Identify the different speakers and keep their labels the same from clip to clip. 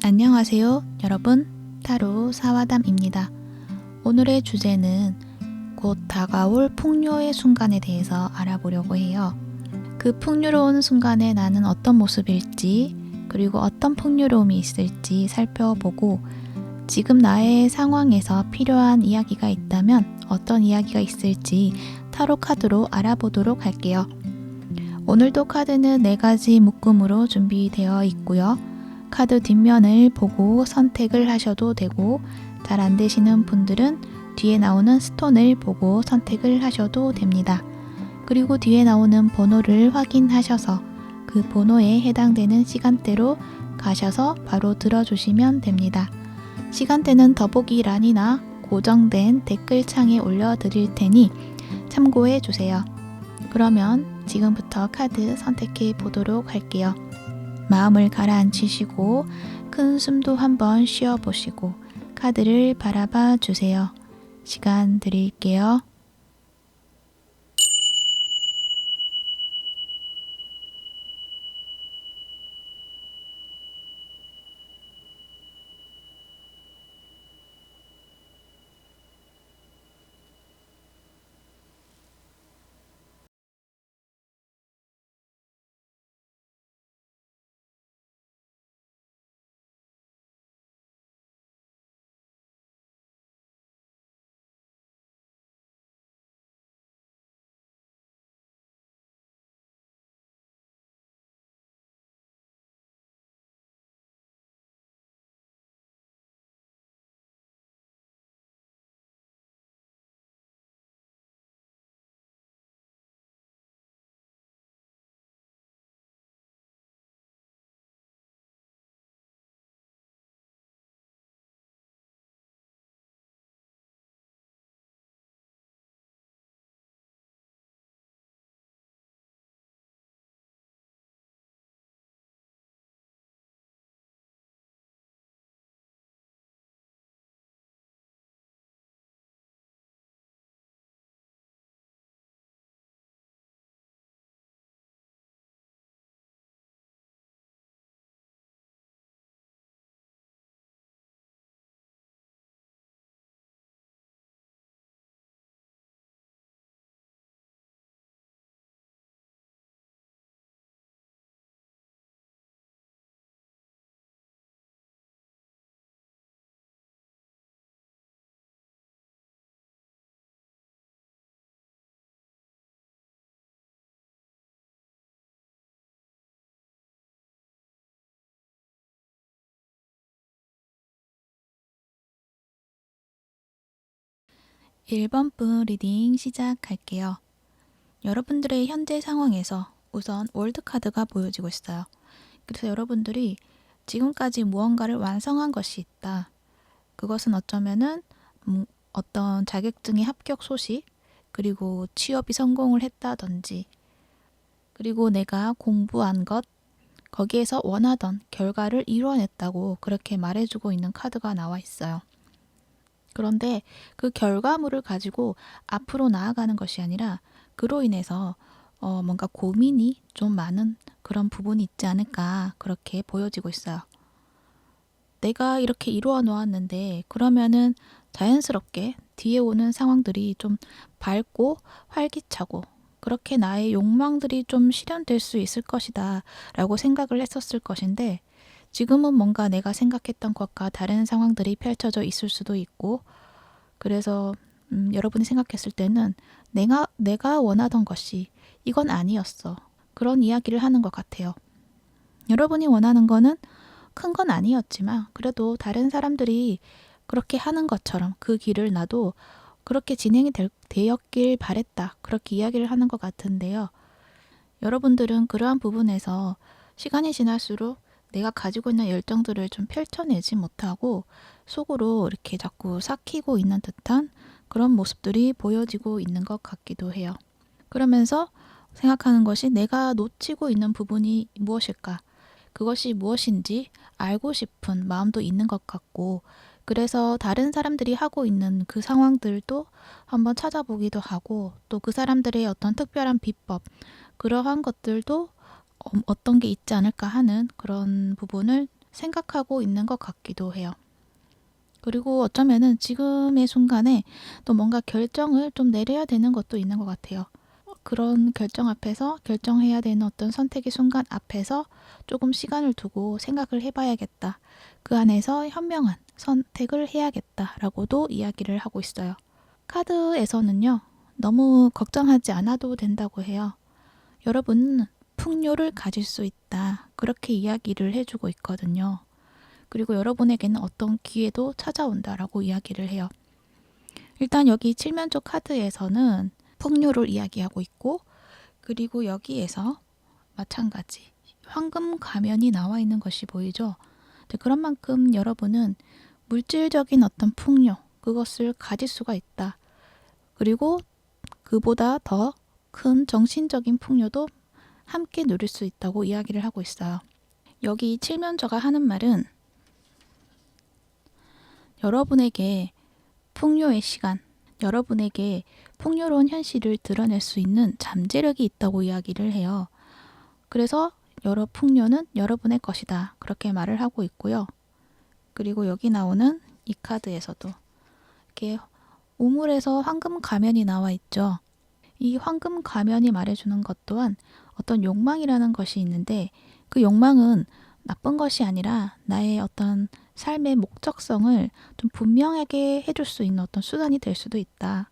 Speaker 1: 안녕하세요, 여러분. 타로 사와담입니다. 오늘의 주제는 곧 다가올 풍요의 순간에 대해서 알아보려고 해요. 그 풍요로운 순간에 나는 어떤 모습일지, 그리고 어떤 풍요로움이 있을지 살펴보고, 지금 나의 상황에서 필요한 이야기가 있다면 어떤 이야기가 있을지 타로 카드로 알아보도록 할게요. 오늘도 카드는 4가지 묶음으로 준비되어 있고요. 카드 뒷면을 보고 선택을 하셔도 되고, 잘 안 되시는 분들은 뒤에 나오는 스톤을 보고 선택을 하셔도 됩니다. 그리고 뒤에 나오는 번호를 확인하셔서 그 번호에 해당되는 시간대로 가셔서 바로 들어주시면 됩니다. 시간대는 더보기란이나 고정된 댓글창에 올려드릴 테니 참고해 주세요. 그러면 지금부터 카드 선택해 보도록 할게요. 마음을 가라앉히시고 큰 숨도 한번 쉬어보시고 카드를 바라봐 주세요. 시간 드릴게요. (1번) 분 리딩 시작할게요. 여러분들의 현재 상황에서 우선 월드카드가 보여지고 있어요. 그래서 여러분들이 지금까지 무언가를 완성한 것이 있다. 그것은 어쩌면은 어떤 자격증의 합격 소식, 그리고 취업이 성공을 했다든지, 그리고 내가 공부한 것, 거기에서 원하던 결과를 이뤄냈다고 그렇게 말해주고 있는 카드가 나와 있어요. 그런데 그 결과물을 가지고 앞으로 나아가는 것이 아니라 그로 인해서 뭔가 고민이 좀 많은 그런 부분이 있지 않을까 그렇게 보여지고 있어요. 내가 이렇게 이루어 놓았는데 그러면은 자연스럽게 뒤에 오는 상황들이 좀 밝고 활기차고 그렇게 나의 욕망들이 좀 실현될 수 있을 것이다 라고 생각을 했었을 것인데, 지금은 뭔가 내가 생각했던 것과 다른 상황들이 펼쳐져 있을 수도 있고, 그래서 여러분이 생각했을 때는 내가 원하던 것이 이건 아니었어, 그런 이야기를 하는 것 같아요. 여러분이 원하는 거는 큰 건 아니었지만 그래도 다른 사람들이 그렇게 하는 것처럼 그 길을 나도 그렇게 진행이 되었길 바랬다, 그렇게 이야기를 하는 것 같은데요. 여러분들은 그러한 부분에서 시간이 지날수록 내가 가지고 있는 열정들을 좀 펼쳐내지 못하고 속으로 이렇게 자꾸 삭히고 있는 듯한 그런 모습들이 보여지고 있는 것 같기도 해요. 그러면서 생각하는 것이 내가 놓치고 있는 부분이 무엇일까? 그것이 무엇인지 알고 싶은 마음도 있는 것 같고, 그래서 다른 사람들이 하고 있는 그 상황들도 한번 찾아보기도 하고, 또 그 사람들의 어떤 특별한 비법, 그러한 것들도 어떤 게 있지 않을까 하는 그런 부분을 생각하고 있는 것 같기도 해요. 그리고 어쩌면은 지금의 순간에 또 뭔가 결정을 좀 내려야 되는 것도 있는 것 같아요. 그런 결정 앞에서 결정해야 되는 어떤 선택의 순간 앞에서 조금 시간을 두고 생각을 해봐야겠다. 그 안에서 현명한 선택을 해야겠다라고도 이야기를 하고 있어요. 카드에서는요, 너무 걱정하지 않아도 된다고 해요. 여러분은 풍요를 가질 수 있다. 그렇게 이야기를 해주고 있거든요. 그리고 여러분에게는 어떤 기회도 찾아온다라고 이야기를 해요. 일단 여기 칠면조 카드에서는 풍요를 이야기하고 있고, 그리고 여기에서 마찬가지 황금 가면이 나와 있는 것이 보이죠. 그런 만큼 여러분은 물질적인 어떤 풍요, 그것을 가질 수가 있다. 그리고 그보다 더 큰 정신적인 풍요도 함께 누릴 수 있다고 이야기를 하고 있어요. 여기 칠면조가 하는 말은 여러분에게 풍요의 시간, 여러분에게 풍요로운 현실을 드러낼 수 있는 잠재력이 있다고 이야기를 해요. 그래서 여러 풍요는 여러분의 것이다. 그렇게 말을 하고 있고요. 그리고 여기 나오는 이 카드에서도 이렇게 우물에서 황금 가면이 나와 있죠. 이 황금 가면이 말해주는 것 또한 어떤 욕망이라는 것이 있는데 그 욕망은 나쁜 것이 아니라 나의 어떤 삶의 목적성을 좀 분명하게 해줄 수 있는 어떤 수단이 될 수도 있다.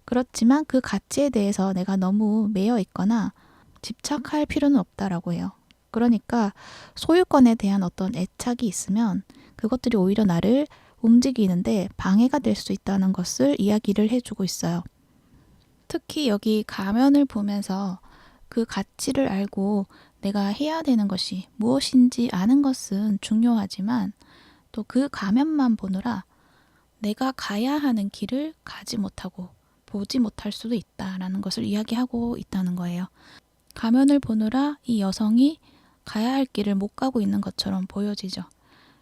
Speaker 1: 그렇지만 그 가치에 대해서 내가 너무 매여 있거나 집착할 필요는 없다라고 해요. 그러니까 소유권에 대한 어떤 애착이 있으면 그것들이 오히려 나를 움직이는데 방해가 될 수 있다는 것을 이야기를 해주고 있어요. 특히 여기 가면을 보면서 그 가치를 알고 내가 해야 되는 것이 무엇인지 아는 것은 중요하지만 또 그 가면만 보느라 내가 가야 하는 길을 가지 못하고 보지 못할 수도 있다라는 것을 이야기하고 있다는 거예요. 가면을 보느라 이 여성이 가야 할 길을 못 가고 있는 것처럼 보여지죠.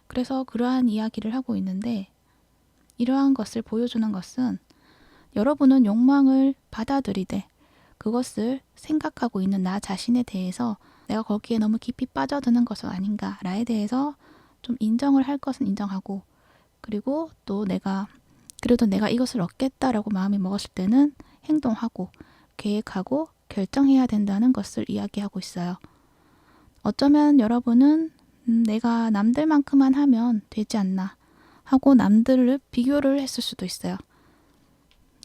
Speaker 1: 그래서 그러한 이야기를 하고 있는데 이러한 것을 보여주는 것은 여러분은 욕망을 받아들이되 그것을 생각하고 있는 나 자신에 대해서 내가 거기에 너무 깊이 빠져드는 것은 아닌가라에 대해서 좀 인정을 할 것은 인정하고 그리고 또 그래도 내가 이것을 얻겠다라고 마음이 먹었을 때는 행동하고 계획하고 결정해야 된다는 것을 이야기하고 있어요. 어쩌면 여러분은 내가 남들만큼만 하면 되지 않나 하고 남들을 비교를 했을 수도 있어요.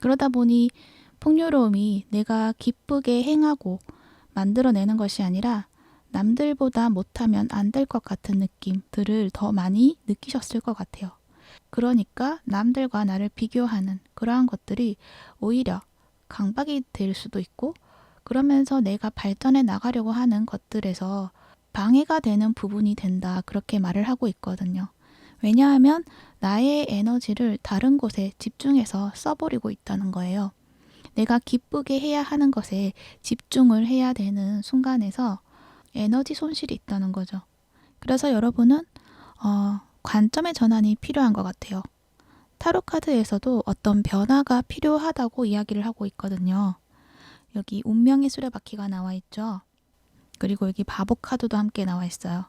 Speaker 1: 그러다 보니 풍요로움이 내가 기쁘게 행하고 만들어내는 것이 아니라 남들보다 못하면 안 될 것 같은 느낌들을 더 많이 느끼셨을 것 같아요. 그러니까 남들과 나를 비교하는 그러한 것들이 오히려 강박이 될 수도 있고 그러면서 내가 발전해 나가려고 하는 것들에서 방해가 되는 부분이 된다. 그렇게 말을 하고 있거든요. 왜냐하면 나의 에너지를 다른 곳에 집중해서 써버리고 있다는 거예요. 내가 기쁘게 해야 하는 것에 집중을 해야 되는 순간에서 에너지 손실이 있다는 거죠. 그래서 여러분은 관점의 전환이 필요한 것 같아요. 타로 카드에서도 어떤 변화가 필요하다고 이야기를 하고 있거든요. 여기 운명의 수레바퀴가 나와 있죠. 그리고 여기 바보 카드도 함께 나와 있어요.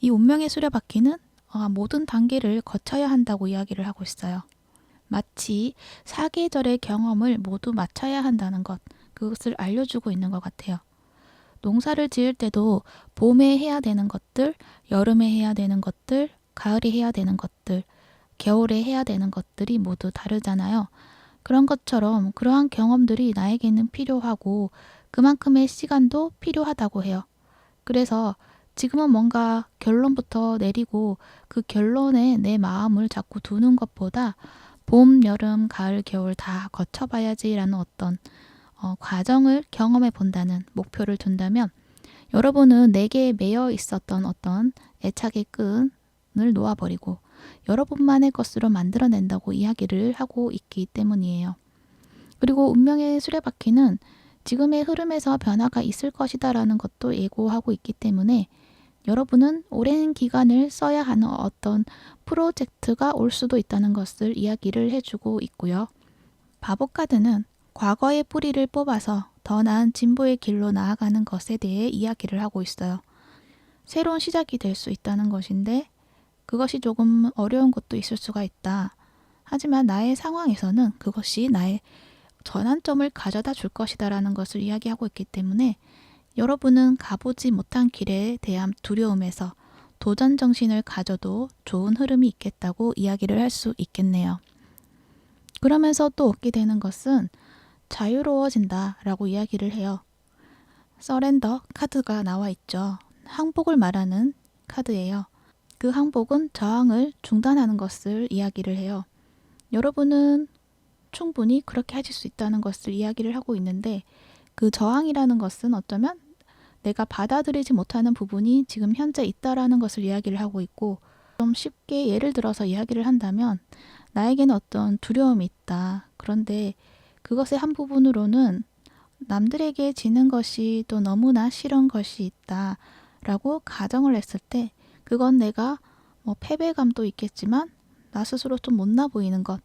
Speaker 1: 이 운명의 수레바퀴는 모든 단계를 거쳐야 한다고 이야기를 하고 있어요. 마치 사계절의 경험을 모두 마쳐야 한다는 것, 그것을 알려주고 있는 것 같아요. 농사를 지을 때도 봄에 해야 되는 것들, 여름에 해야 되는 것들, 가을에 해야 되는 것들, 겨울에 해야 되는 것들이 모두 다르잖아요. 그런 것처럼 그러한 경험들이 나에게는 필요하고 그만큼의 시간도 필요하다고 해요. 그래서 지금은 뭔가 결론부터 내리고 그 결론에 내 마음을 자꾸 두는 것보다 봄, 여름, 가을, 겨울 다 거쳐봐야지라는 어떤 과정을 경험해 본다는 목표를 둔다면 여러분은 내게 매여 있었던 어떤 애착의 끈을 놓아버리고 여러분만의 것으로 만들어낸다고 이야기를 하고 있기 때문이에요. 그리고 운명의 수레바퀴는 지금의 흐름에서 변화가 있을 것이다라는 것도 예고하고 있기 때문에 여러분은 오랜 기간을 써야 하는 어떤 프로젝트가 올 수도 있다는 것을 이야기를 해주고 있고요. 바보 카드는 과거의 뿌리를 뽑아서 더 나은 진보의 길로 나아가는 것에 대해 이야기를 하고 있어요. 새로운 시작이 될 수 있다는 것인데 그것이 조금 어려운 것도 있을 수가 있다. 하지만 나의 상황에서는 그것이 나의 전환점을 가져다 줄 것이다 라는 것을 이야기하고 있기 때문에 여러분은 가보지 못한 길에 대한 두려움에서 도전 정신을 가져도 좋은 흐름이 있겠다고 이야기를 할 수 있겠네요. 그러면서 또 얻게 되는 것은 자유로워진다 라고 이야기를 해요. 서렌더 카드가 나와 있죠. 항복을 말하는 카드예요. 그 항복은 저항을 중단하는 것을 이야기를 해요. 여러분은 충분히 그렇게 하실 수 있다는 것을 이야기를 하고 있는데 그 저항이라는 것은 어쩌면 내가 받아들이지 못하는 부분이 지금 현재 있다라는 것을 이야기를 하고 있고 좀 쉽게 예를 들어서 이야기를 한다면 나에게는 어떤 두려움이 있다. 그런데 그것의 한 부분으로는 남들에게 지는 것이 또 너무나 싫은 것이 있다 라고 가정을 했을 때 그건 내가 패배감도 있겠지만 나 스스로 좀 못나 보이는 것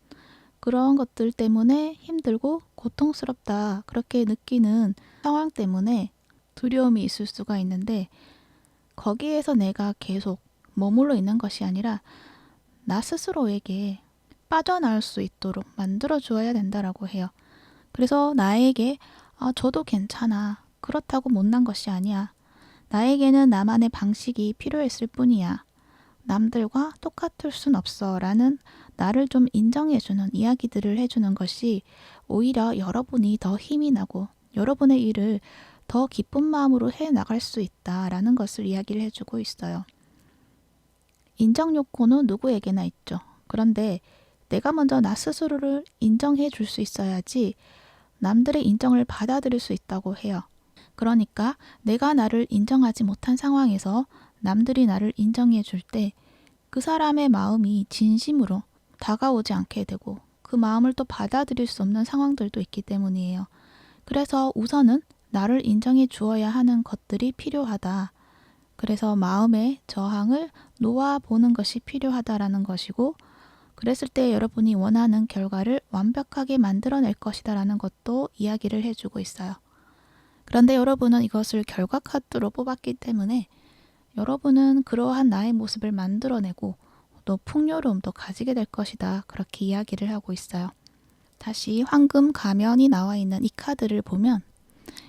Speaker 1: 그런 것들 때문에 힘들고 고통스럽다 그렇게 느끼는 상황 때문에 두려움이 있을 수가 있는데 거기에서 내가 계속 머물러 있는 것이 아니라 나 스스로에게 빠져나올 수 있도록 만들어 주어야 된다라고 해요. 그래서 나에게 저도 괜찮아. 그렇다고 못난 것이 아니야. 나에게는 나만의 방식이 필요했을 뿐이야. 남들과 똑같을 순 없어 라는 나를 좀 인정해주는 이야기들을 해주는 것이 오히려 여러분이 더 힘이 나고 여러분의 일을 더 기쁜 마음으로 해나갈 수 있다라는 것을 이야기를 해주고 있어요. 인정 욕구는 누구에게나 있죠. 그런데 내가 먼저 나 스스로를 인정해 줄 수 있어야지 남들의 인정을 받아들일 수 있다고 해요. 그러니까 내가 나를 인정하지 못한 상황에서 남들이 나를 인정해 줄 때 그 사람의 마음이 진심으로 다가오지 않게 되고 그 마음을 또 받아들일 수 없는 상황들도 있기 때문이에요. 그래서 우선은 나를 인정해 주어야 하는 것들이 필요하다. 그래서 마음의 저항을 놓아보는 것이 필요하다라는 것이고 그랬을 때 여러분이 원하는 결과를 완벽하게 만들어낼 것이다 라는 것도 이야기를 해주고 있어요. 그런데 여러분은 이것을 결과 카드로 뽑았기 때문에 여러분은 그러한 나의 모습을 만들어내고 또 풍요로움도 가지게 될 것이다. 그렇게 이야기를 하고 있어요. 다시 황금 가면이 나와 있는 이 카드를 보면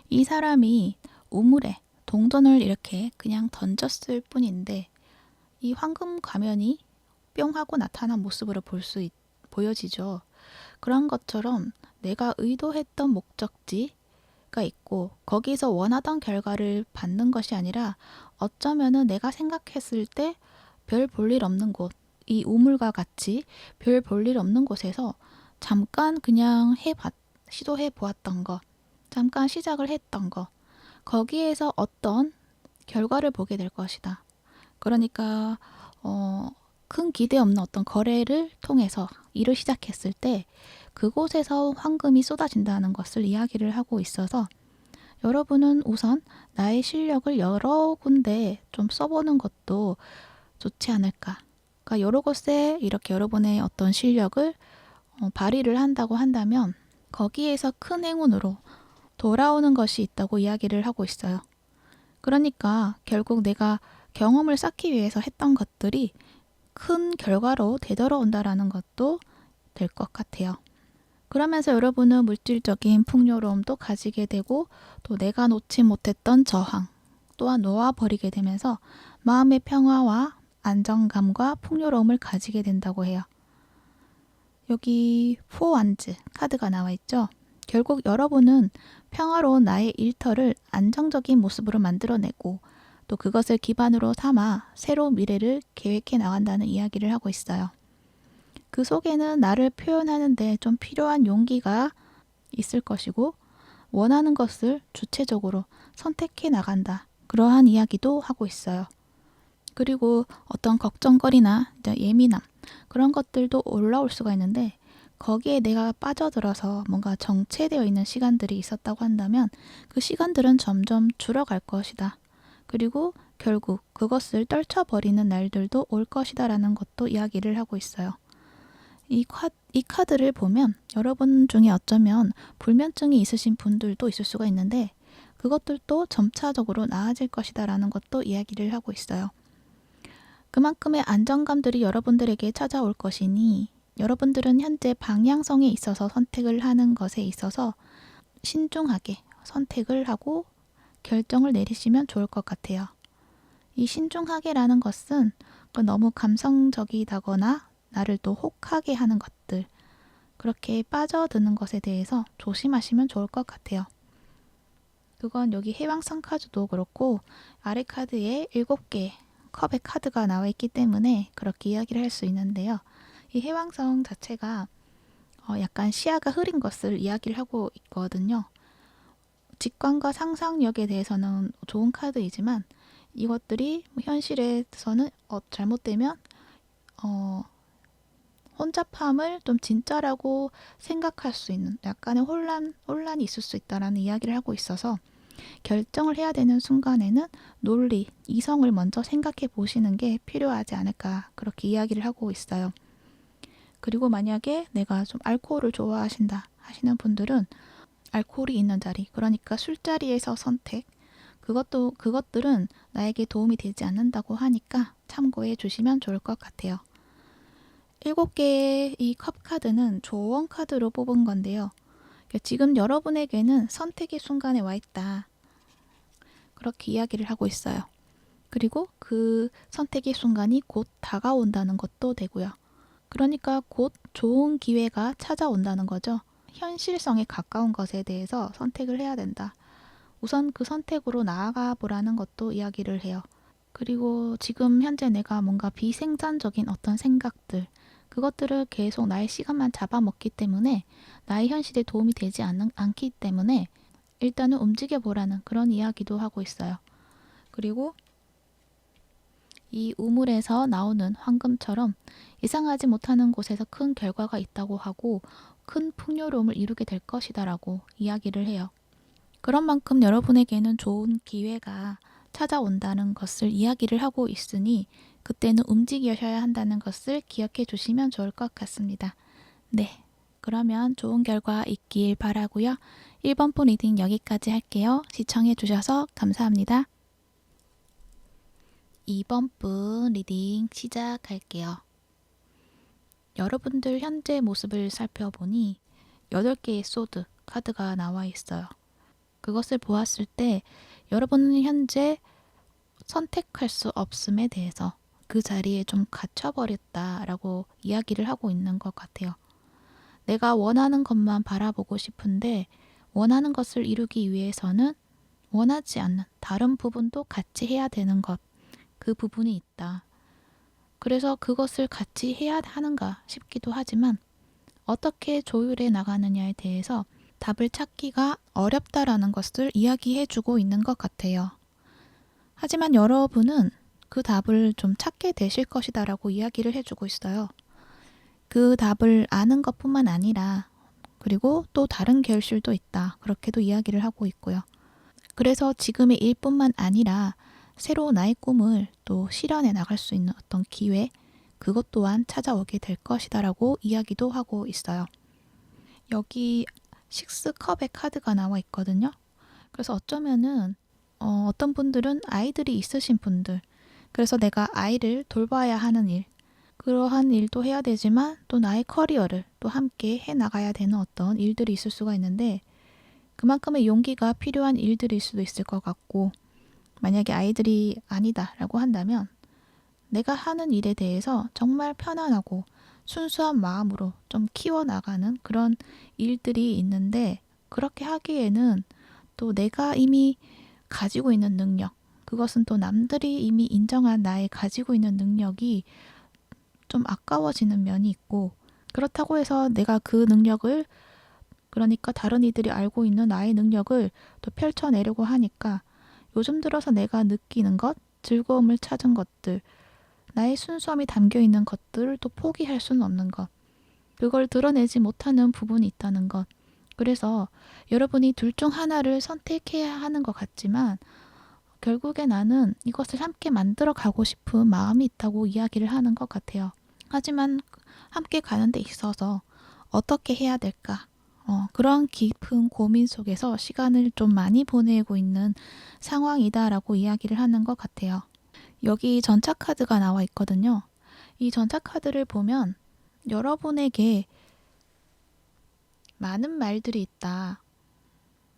Speaker 1: 이 사람이 우물에 동전을 이렇게 그냥 던졌을 뿐인데 이 황금 가면이 뿅 하고 나타난 모습으로 보여지죠. 그런 것처럼 내가 의도했던 목적지가 있고 거기서 원하던 결과를 받는 것이 아니라 어쩌면은 내가 생각했을 때 별 볼 일 없는 곳, 이 우물과 같이 별 볼 일 없는 곳에서 잠깐 그냥 시도해 보았던 것, 잠깐 시작을 했던 것, 거기에서 어떤 결과를 보게 될 것이다. 그러니까 큰 기대 없는 어떤 거래를 통해서 일을 시작했을 때 그곳에서 황금이 쏟아진다는 것을 이야기를 하고 있어서 여러분은 우선 나의 실력을 여러 군데 좀 써보는 것도 좋지 않을까. 그러니까 여러 곳에 이렇게 여러분의 어떤 실력을 발휘를 한다고 한다면 거기에서 큰 행운으로 돌아오는 것이 있다고 이야기를 하고 있어요. 그러니까 결국 내가 경험을 쌓기 위해서 했던 것들이 큰 결과로 되돌아온다라는 것도 될 것 같아요. 그러면서 여러분은 물질적인 풍요로움도 가지게 되고 또 내가 놓지 못했던 저항 또한 놓아버리게 되면서 마음의 평화와 안정감과 풍요로움을 가지게 된다고 해요. 여기 포완즈 카드가 나와 있죠. 결국 여러분은 평화로운 나의 일터를 안정적인 모습으로 만들어내고 또 그것을 기반으로 삼아 새로운 미래를 계획해 나간다는 이야기를 하고 있어요. 그 속에는 나를 표현하는 데 좀 필요한 용기가 있을 것이고 원하는 것을 주체적으로 선택해 나간다. 그러한 이야기도 하고 있어요. 그리고 어떤 걱정거리나 예민함 그런 것들도 올라올 수가 있는데 거기에 내가 빠져들어서 뭔가 정체되어 있는 시간들이 있었다고 한다면 그 시간들은 점점 줄어갈 것이다. 그리고 결국 그것을 떨쳐버리는 날들도 올 것이다 라는 것도 이야기를 하고 있어요. 이 카드를 보면 여러분 중에 어쩌면 불면증이 있으신 분들도 있을 수가 있는데 그것들도 점차적으로 나아질 것이다 라는 것도 이야기를 하고 있어요. 그만큼의 안정감들이 여러분들에게 찾아올 것이니 여러분들은 현재 방향성에 있어서 선택을 하는 것에 있어서 신중하게 선택을 하고 결정을 내리시면 좋을 것 같아요. 이 신중하게라는 것은 너무 감성적이다거나 나를 또 혹하게 하는 것들, 그렇게 빠져드는 것에 대해서 조심하시면 좋을 것 같아요. 그건 여기 해왕성 카드도 그렇고 아래 카드에 7개 컵의 카드가 나와 있기 때문에 그렇게 이야기를 할 수 있는데요. 이 해왕성 자체가 약간 시야가 흐린 것을 이야기를 하고 있거든요. 직관과 상상력에 대해서는 좋은 카드이지만 이것들이 현실에서는 잘못되면 혼잡함을 좀 진짜라고 생각할 수 있는 약간의 혼란이 있을 수 있다라는 이야기를 하고 있어서 결정을 해야 되는 순간에는 논리, 이성을 먼저 생각해 보시는 게 필요하지 않을까 그렇게 이야기를 하고 있어요. 그리고 만약에 내가 좀 알코올을 좋아하신다 하시는 분들은 알코올이 있는 자리, 그러니까 술자리에서 선택, 그것들은 나에게 도움이 되지 않는다고 하니까 참고해 주시면 좋을 것 같아요. 7개의 이 컵 카드는 조언 카드로 뽑은 건데요. 지금 여러분에게는 선택의 순간에 와 있다. 그렇게 이야기를 하고 있어요. 그리고 그 선택의 순간이 곧 다가온다는 것도 되고요. 그러니까 곧 좋은 기회가 찾아온다는 거죠. 현실성에 가까운 것에 대해서 선택을 해야 된다. 우선 그 선택으로 나아가 보라는 것도 이야기를 해요. 그리고 지금 현재 내가 뭔가 비생산적인 어떤 생각들, 그것들을 계속 나의 시간만 잡아먹기 때문에 나의 현실에 도움이 되지 않기 때문에 일단은 움직여 보라는 그런 이야기도 하고 있어요. 그리고 이 우물에서 나오는 황금처럼 예상하지 못하는 곳에서 큰 결과가 있다고 하고 큰 풍요로움을 이루게 될 것이다 라고 이야기를 해요. 그런 만큼 여러분에게는 좋은 기회가 찾아온다는 것을 이야기를 하고 있으니 그때는 움직이셔야 한다는 것을 기억해 주시면 좋을 것 같습니다. 네, 그러면 좋은 결과 있길 바라고요. 1번 분 리딩 여기까지 할게요. 시청해 주셔서 감사합니다. 2번 분 리딩 시작할게요. 여러분들 현재 모습을 살펴보니 8개의 소드 카드가 나와 있어요. 그것을 보았을 때 여러분은 현재 선택할 수 없음에 대해서 그 자리에 좀 갇혀버렸다라고 이야기를 하고 있는 것 같아요. 내가 원하는 것만 바라보고 싶은데 원하는 것을 이루기 위해서는 원하지 않는 다른 부분도 같이 해야 되는 것, 그 부분이 있다. 그래서 그것을 같이 해야 하는가 싶기도 하지만 어떻게 조율해 나가느냐에 대해서 답을 찾기가 어렵다라는 것을 이야기해 주고 있는 것 같아요. 하지만 여러분은 그 답을 좀 찾게 되실 것이다 라고 이야기를 해주고 있어요. 그 답을 아는 것뿐만 아니라 그리고 또 다른 결실도 있다. 그렇게도 이야기를 하고 있고요. 그래서 지금의 일뿐만 아니라 새로 나의 꿈을 또 실현해 나갈 수 있는 어떤 기회, 그것 또한 찾아오게 될 것이다 라고 이야기도 하고 있어요. 여기 6컵의 카드가 나와 있거든요. 그래서 어쩌면은 어떤 분들은 아이들이 있으신 분들, 그래서 내가 아이를 돌봐야 하는 일, 그러한 일도 해야 되지만 또 나의 커리어를 또 함께 해나가야 되는 어떤 일들이 있을 수가 있는데 그만큼의 용기가 필요한 일들일 수도 있을 것 같고 만약에 아이들이 아니다라고 한다면 내가 하는 일에 대해서 정말 편안하고 순수한 마음으로 좀 키워나가는 그런 일들이 있는데 그렇게 하기에는 또 내가 이미 가지고 있는 능력, 그것은 또 남들이 이미 인정한 나의 가지고 있는 능력이 좀 아까워지는 면이 있고 그렇다고 해서 내가 그 능력을 그러니까 다른 이들이 알고 있는 나의 능력을 또 펼쳐내려고 하니까 요즘 들어서 내가 느끼는 것, 즐거움을 찾은 것들, 나의 순수함이 담겨있는 것들을 또 포기할 수는 없는 것, 그걸 드러내지 못하는 부분이 있다는 것. 그래서 여러분이 둘 중 하나를 선택해야 하는 것 같지만 결국에 나는 이것을 함께 만들어 가고 싶은 마음이 있다고 이야기를 하는 것 같아요. 하지만 함께 가는 데 있어서 어떻게 해야 될까? 그런 깊은 고민 속에서 시간을 좀 많이 보내고 있는 상황이다라고 이야기를 하는 것 같아요. 여기 전차 카드가 나와 있거든요. 이 전차 카드를 보면 여러분에게 많은 말들이 있다.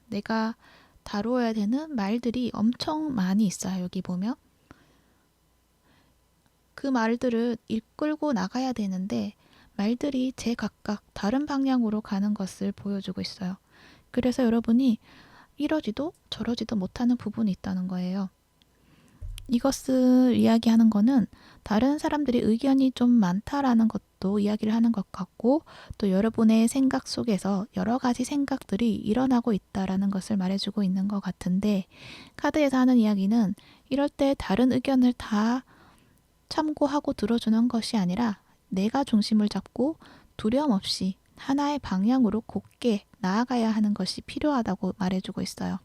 Speaker 1: 내가 다루어야 되는 말들이 엄청 많이 있어요. 여기 보면. 그 말들을 이끌고 나가야 되는데 말들이 제각각 다른 방향으로 가는 것을 보여주고 있어요. 그래서 여러분이 이러지도 저러지도 못하는 부분이 있다는 거예요. 이것을 이야기하는 거는 다른 사람들이 의견이 좀 많다라는 것도 이야기를 하는 것 같고, 또 여러분의 생각 속에서 여러 가지 생각들이 일어나고 있다라는 것을 말해주고 있는 것 같은데, 카드에서 하는 이야기는 이럴 때 다른 의견을 다 참고하고 들어주는 것이 아니라 내가 중심을 잡고 두려움 없이 하나의 방향으로 곧게 나아가야 하는 것이 필요하다고 말해주고 있어요.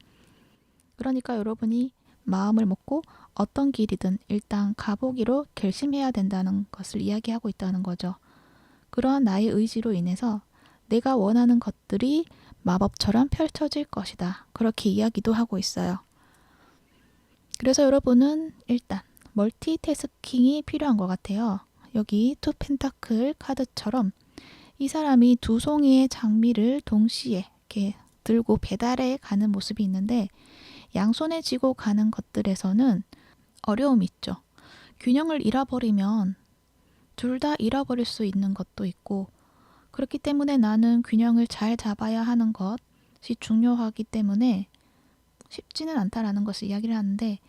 Speaker 1: 그러니까 여러분이 마음을 먹고 어떤 길이든 일단 가보기로 결심해야 된다는 것을 이야기하고 있다는 거죠. 그러한 나의 의지로 인해서 내가 원하는 것들이 마법처럼 펼쳐질 것이다. 그렇게 이야기도 하고 있어요. 그래서 여러분은 일단 멀티태스킹이 필요한 것 같아요. 여기 투 펜타클 카드처럼 이 사람이 두 송이의 장미를 동시에 이렇게 들고 배달해 가는 모습이 있는데, 양손에 쥐고 가는 것들에서는 어려움이 있죠. 균형을 잃어버리면 둘 다 잃어버릴 수 있는 것도 있고, 그렇기 때문에 나는 균형을 잘 잡아야 하는 것이 중요하기 때문에 쉽지는 않다라는 것을 이야기를 하는데,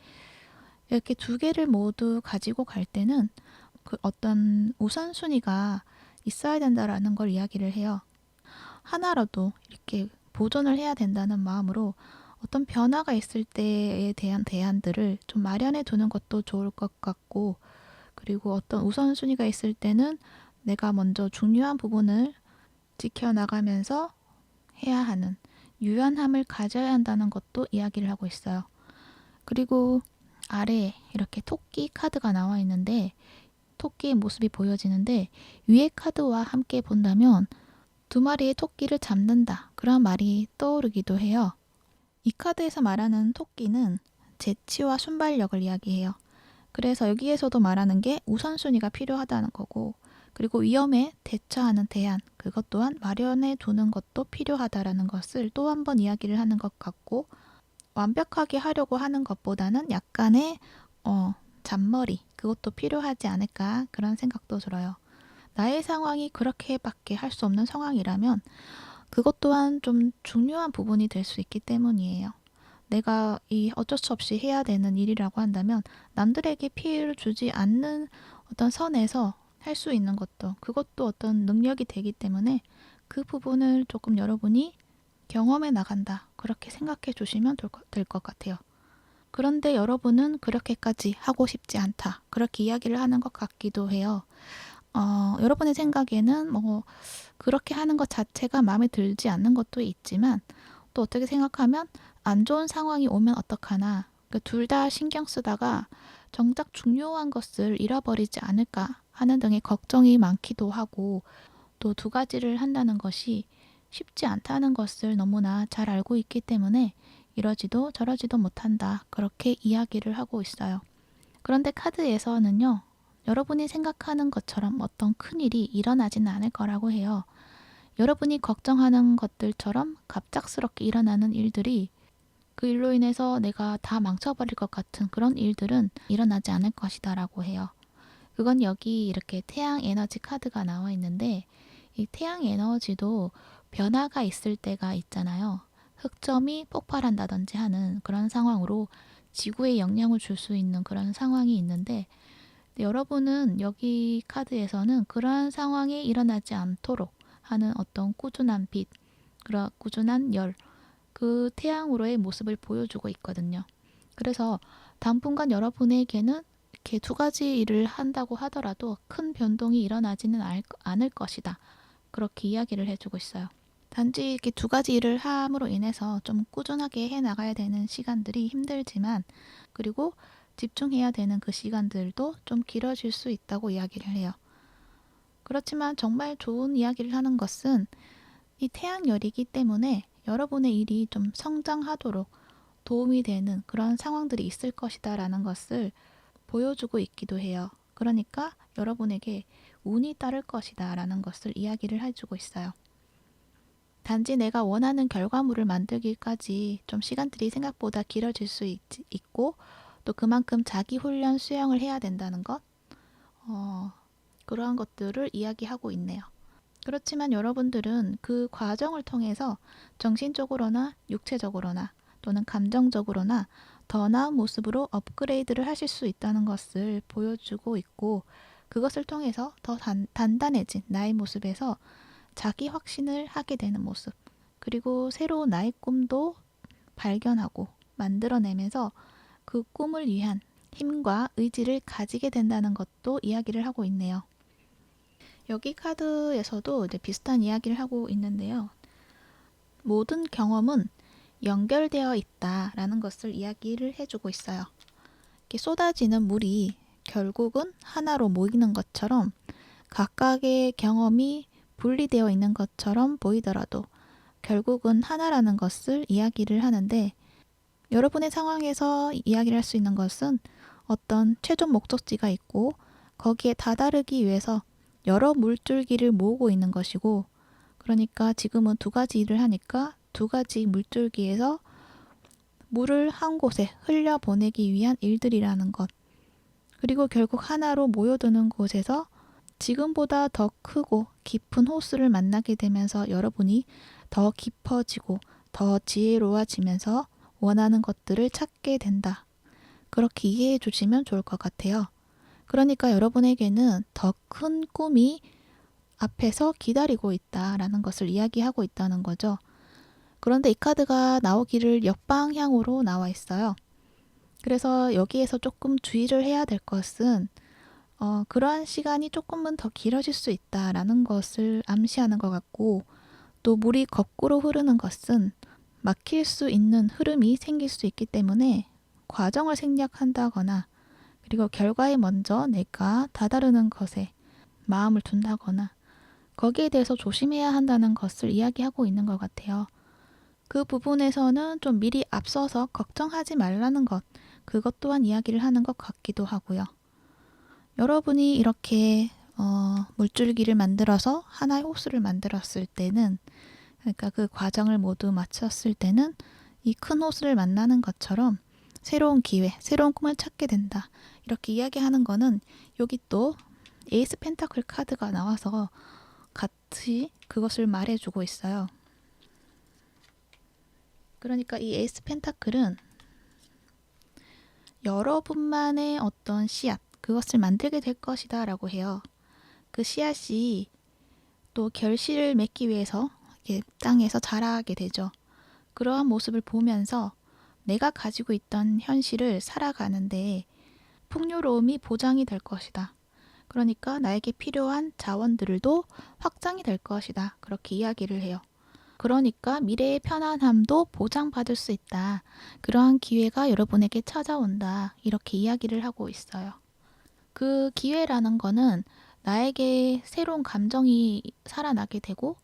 Speaker 1: 이렇게 두 개를 모두 가지고 갈 때는 그 어떤 우선순위가 있어야 된다라는 걸 이야기를 해요. 하나라도 이렇게 보존을 해야 된다는 마음으로 어떤 변화가 있을 때에 대한 대안들을 좀 마련해 두는 것도 좋을 것 같고, 그리고 어떤 우선순위가 있을 때는 내가 먼저 중요한 부분을 지켜나가면서 해야 하는 유연함을 가져야 한다는 것도 이야기를 하고 있어요. 그리고 아래에 이렇게 토끼 카드가 나와 있는데, 토끼의 모습이 보여지는데, 위의 카드와 함께 본다면 두 마리의 토끼를 잡는다, 그런 말이 떠오르기도 해요. 이 카드에서 말하는 토끼는 재치와 순발력을 이야기해요. 그래서 여기에서도 말하는 게 우선순위가 필요하다는 거고, 그리고 위험에 대처하는 대안, 그것 또한 마련해 두는 것도 필요하다라는 것을 또 한 번 이야기를 하는 것 같고, 완벽하게 하려고 하는 것보다는 약간의 잔머리, 그것도 필요하지 않을까, 그런 생각도 들어요. 나의 상황이 그렇게밖에 할 수 없는 상황이라면 그것 또한 좀 중요한 부분이 될 수 있기 때문이에요. 내가 이 어쩔 수 없이 해야 되는 일이라고 한다면 남들에게 피해를 주지 않는 어떤 선에서 할 수 있는 것도, 그것도 어떤 능력이 되기 때문에 그 부분을 조금 여러분이 경험해 나간다, 그렇게 생각해 주시면 될 것 같아요. 그런데 여러분은 그렇게까지 하고 싶지 않다, 그렇게 이야기를 하는 것 같기도 해요. 여러분의 생각에는 그렇게 하는 것 자체가 마음에 들지 않는 것도 있지만, 또 어떻게 생각하면 안 좋은 상황이 오면 어떡하나, 둘 다 신경 쓰다가 정작 중요한 것을 잃어버리지 않을까 하는 등의 걱정이 많기도 하고, 또 두 가지를 한다는 것이 쉽지 않다는 것을 너무나 잘 알고 있기 때문에 이러지도 저러지도 못한다, 그렇게 이야기를 하고 있어요. 그런데 카드에서는요, 여러분이 생각하는 것처럼 어떤 큰일이 일어나지는 않을 거라고 해요. 여러분이 걱정하는 것들처럼 갑작스럽게 일어나는 일들이, 그 일로 인해서 내가 다 망쳐버릴 것 같은 그런 일들은 일어나지 않을 것이다 라고 해요. 그건 여기 이렇게 태양 에너지 카드가 나와 있는데, 이 태양 에너지도 변화가 있을 때가 있잖아요. 흑점이 폭발한다든지 하는 그런 상황으로 지구에 영향을 줄 수 있는 그런 상황이 있는데, 여러분은 여기 카드에서는 그러한 상황이 일어나지 않도록 하는 어떤 꾸준한 빛, 그런 꾸준한 열, 그 태양으로의 모습을 보여주고 있거든요. 그래서 당분간 여러분에게는 이렇게 두 가지 일을 한다고 하더라도 큰 변동이 일어나지는 않을 것이다, 그렇게 이야기를 해주고 있어요. 단지 이렇게 두 가지 일을 함으로 인해서 좀 꾸준하게 해 나가야 되는 시간들이 힘들지만, 그리고 집중해야 되는 그 시간들도 좀 길어질 수 있다고 이야기를 해요. 그렇지만 정말 좋은 이야기를 하는 것은 이 태양열이기 때문에 여러분의 일이 좀 성장하도록 도움이 되는 그런 상황들이 있을 것이다 라는 것을 보여주고 있기도 해요. 그러니까 여러분에게 운이 따를 것이다 라는 것을 이야기를 해주고 있어요. 단지 내가 원하는 결과물을 만들기까지 좀 시간들이 생각보다 길어질 수 있고 또 그만큼 자기 훈련 수행을 해야 된다는 것, 그러한 것들을 이야기하고 있네요. 그렇지만 여러분들은 그 과정을 통해서 정신적으로나 육체적으로나 또는 감정적으로나 더 나은 모습으로 업그레이드를 하실 수 있다는 것을 보여주고 있고, 그것을 통해서 더 단단해진 나의 모습에서 자기 확신을 하게 되는 모습, 그리고 새로운 나의 꿈도 발견하고 만들어내면서 그 꿈을 위한 힘과 의지를 가지게 된다는 것도 이야기를 하고 있네요. 여기 카드에서도 이제 비슷한 이야기를 하고 있는데요. 모든 경험은 연결되어 있다라는 것을 이야기를 해주고 있어요. 이렇게 쏟아지는 물이 결국은 하나로 모이는 것처럼 각각의 경험이 분리되어 있는 것처럼 보이더라도 결국은 하나라는 것을 이야기를 하는데, 여러분의 상황에서 이야기를 할 수 있는 것은 어떤 최종 목적지가 있고 거기에 다다르기 위해서 여러 물줄기를 모으고 있는 것이고, 그러니까 지금은 두 가지 일을 하니까 두 가지 물줄기에서 물을 한 곳에 흘려보내기 위한 일들이라는 것, 그리고 결국 하나로 모여드는 곳에서 지금보다 더 크고 깊은 호수를 만나게 되면서 여러분이 더 깊어지고 더 지혜로워지면서 원하는 것들을 찾게 된다. 그렇게 이해해 주시면 좋을 것 같아요. 그러니까 여러분에게는 더 큰 꿈이 앞에서 기다리고 있다라는 것을 이야기하고 있다는 거죠. 그런데 이 카드가 나오기를 역방향으로 나와 있어요. 그래서 여기에서 조금 주의를 해야 될 것은 그러한 시간이 조금은 더 길어질 수 있다라는 것을 암시하는 것 같고, 또 물이 거꾸로 흐르는 것은 막힐 수 있는 흐름이 생길 수 있기 때문에 과정을 생략한다거나, 그리고 결과에 먼저 내가 다다르는 것에 마음을 둔다거나 거기에 대해서 조심해야 한다는 것을 이야기하고 있는 것 같아요. 그 부분에서는 좀 미리 앞서서 걱정하지 말라는 것, 그것 또한 이야기를 하는 것 같기도 하고요. 여러분이 이렇게 물줄기를 만들어서 하나의 호수를 만들었을 때는, 그러니까 그 과정을 모두 마쳤을 때는 이 큰 호수를 만나는 것처럼 새로운 기회, 새로운 꿈을 찾게 된다. 이렇게 이야기하는 거는 여기 또 에이스 펜타클 카드가 나와서 같이 그것을 말해주고 있어요. 그러니까 이 에이스 펜타클은 여러분만의 어떤 씨앗, 그것을 만들게 될 것이다 라고 해요. 그 씨앗이 또 결실을 맺기 위해서 이렇게 땅에서 자라게 되죠. 그러한 모습을 보면서 내가 가지고 있던 현실을 살아가는데 풍요로움이 보장이 될 것이다. 그러니까 나에게 필요한 자원들도 확장이 될 것이다. 그렇게 이야기를 해요. 그러니까 미래의 편안함도 보장받을 수 있다. 그러한 기회가 여러분에게 찾아온다. 이렇게 이야기를 하고 있어요. 그 기회라는 거는 나에게 새로운 감정이 살아나게 되고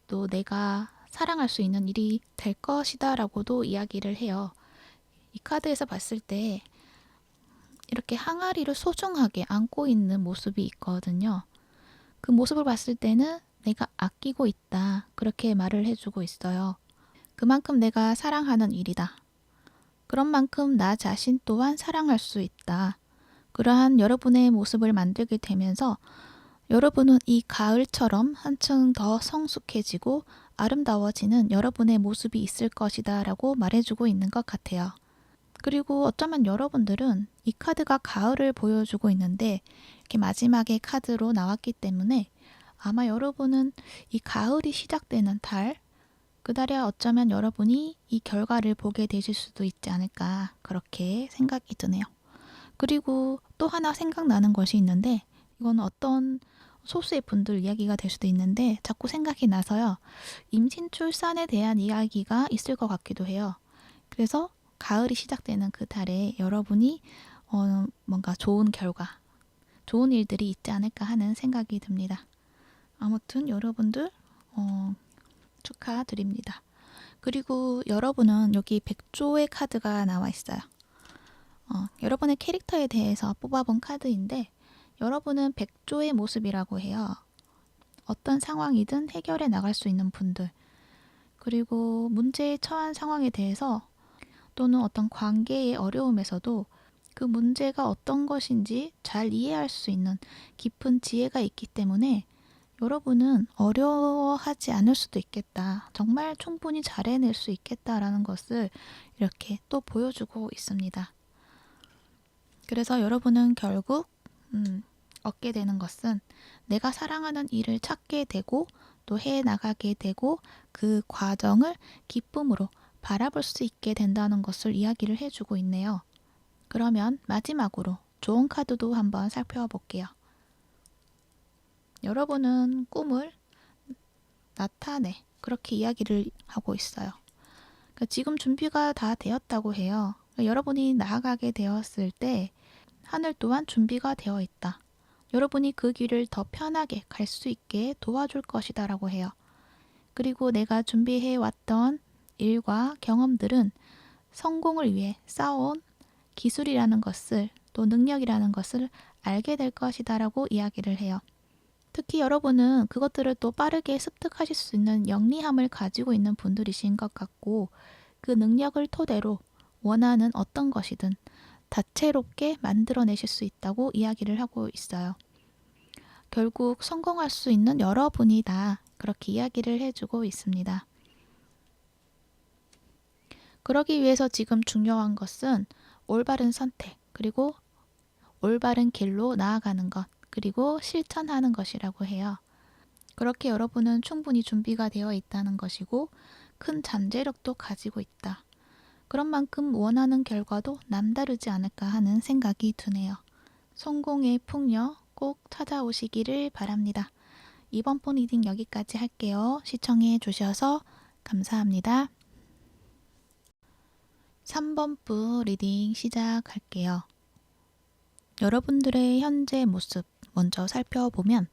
Speaker 1: 또 내가 사랑할 수 있는 일이 될 것이다 라고도 이야기를 해요. 이 카드에서 봤을 때 이렇게 항아리를 소중하게 안고 있는 모습이 있거든요. 그 모습을 봤을 때는 내가 아끼고 있다. 그렇게 말을 해주고 있어요. 그만큼 내가 사랑하는 일이다. 그런 만큼 나 자신 또한 사랑할 수 있다. 그러한 여러분의 모습을 만들게 되면서 여러분은 이 가을처럼 한층 더 성숙해지고 아름다워지는 여러분의 모습이 있을 것이다 라고 말해주고 있는 것 같아요. 그리고 어쩌면 여러분들은 이 카드가 가을을 보여주고 있는데 이렇게 마지막에 카드로 나왔기 때문에 아마 여러분은 이 가을이 시작되는 달, 그 달에 어쩌면 여러분이 이 결과를 보게 되실 수도 있지 않을까, 그렇게 생각이 드네요. 그리고 또 하나 생각나는 것이 있는데, 이건 어떤 소수의 분들 이야기가 될 수도 있는데 자꾸 생각이 나서요. 임신 출산에 대한 이야기가 있을 것 같기도 해요. 그래서 가을이 시작되는 그 달에 여러분이 뭔가 좋은 결과, 좋은 일들이 있지 않을까 하는 생각이 듭니다. 아무튼 여러분들 축하드립니다. 그리고 여러분은 여기 100조의 카드가 나와 있어요. 여러분의 캐릭터에 대해서 뽑아본 카드인데 여러분은 100조의 모습이라고 해요. 어떤 상황이든 해결해 나갈 수 있는 분들, 그리고 문제에 처한 상황에 대해서 또는 어떤 관계의 어려움에서도 그 문제가 어떤 것인지 잘 이해할 수 있는 깊은 지혜가 있기 때문에 여러분은 어려워하지 않을 수도 있겠다. 정말 충분히 잘 해낼 수 있겠다라는 것을 이렇게 또 보여주고 있습니다. 그래서 여러분은 결국 얻게 되는 것은 내가 사랑하는 일을 찾게 되고 또 해나가게 되고 그 과정을 기쁨으로 바라볼 수 있게 된다는 것을 이야기를 해주고 있네요. 그러면 마지막으로 좋은 카드도 한번 살펴볼게요. 여러분은 꿈을 나타내 그렇게 이야기를 하고 있어요. 그러니까 지금 준비가 다 되었다고 해요. 그러니까 여러분이 나아가게 되었을 때 하늘 또한 준비가 되어 있다. 여러분이 그 길을 더 편하게 갈 수 있게 도와줄 것이다 라고 해요. 그리고 내가 준비해 왔던 일과 경험들은 성공을 위해 쌓아온 기술이라는 것을 또 능력이라는 것을 알게 될 것이다 라고 이야기를 해요. 특히 여러분은 그것들을 또 빠르게 습득하실 수 있는 영리함을 가지고 있는 분들이신 것 같고 그 능력을 토대로 원하는 어떤 것이든 다채롭게 만들어내실 수 있다고 이야기를 하고 있어요. 결국 성공할 수 있는 여러분이다. 그렇게 이야기를 해주고 있습니다. 그러기 위해서 지금 중요한 것은 올바른 선택, 그리고 올바른 길로 나아가는 것, 그리고 실천하는 것이라고 해요. 그렇게 여러분은 충분히 준비가 되어 있다는 것이고 큰 잠재력도 가지고 있다. 그런 만큼 원하는 결과도 남다르지 않을까 하는 생각이 드네요. 성공의 풍요 꼭 찾아오시기를 바랍니다. 이번 폰 리딩 여기까지 할게요. 시청해 주셔서 감사합니다. 3번부 리딩 시작할게요. 여러분들의 현재 모습 먼저 살펴보면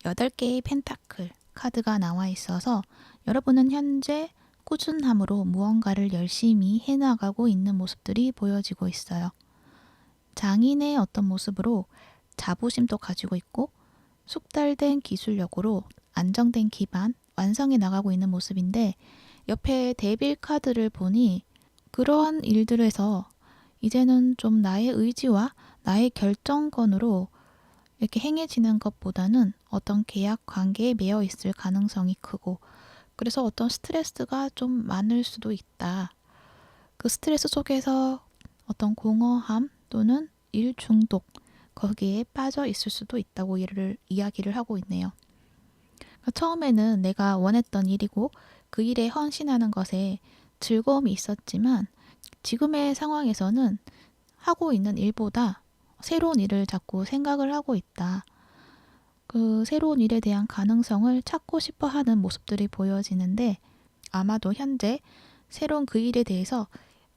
Speaker 1: 8개의 펜타클 카드가 나와 있어서 여러분은 현재 꾸준함으로 무언가를 열심히 해나가고 있는 모습들이 보여지고 있어요. 장인의 어떤 모습으로 자부심도 가지고 있고 숙달된 기술력으로 안정된 기반, 완성해 나가고 있는 모습인데 옆에 데빌 카드를 보니 그러한 일들에서 이제는 좀 나의 의지와 나의 결정권으로 이렇게 행해지는 것보다는 어떤 계약 관계에 매여 있을 가능성이 크고 그래서 어떤 스트레스가 좀 많을 수도 있다. 그 스트레스 속에서 어떤 공허함 또는 일 중독 거기에 빠져 있을 수도 있다고 이야기를 하고 있네요. 그러니까 처음에는 내가 원했던 일이고 그 일에 헌신하는 것에 즐거움이 있었지만 지금의 상황에서는 하고 있는 일보다 새로운 일을 자꾸 생각을 하고 있다. 그 새로운 일에 대한 가능성을 찾고 싶어 하는 모습들이 보여지는데 아마도 현재 새로운 그 일에 대해서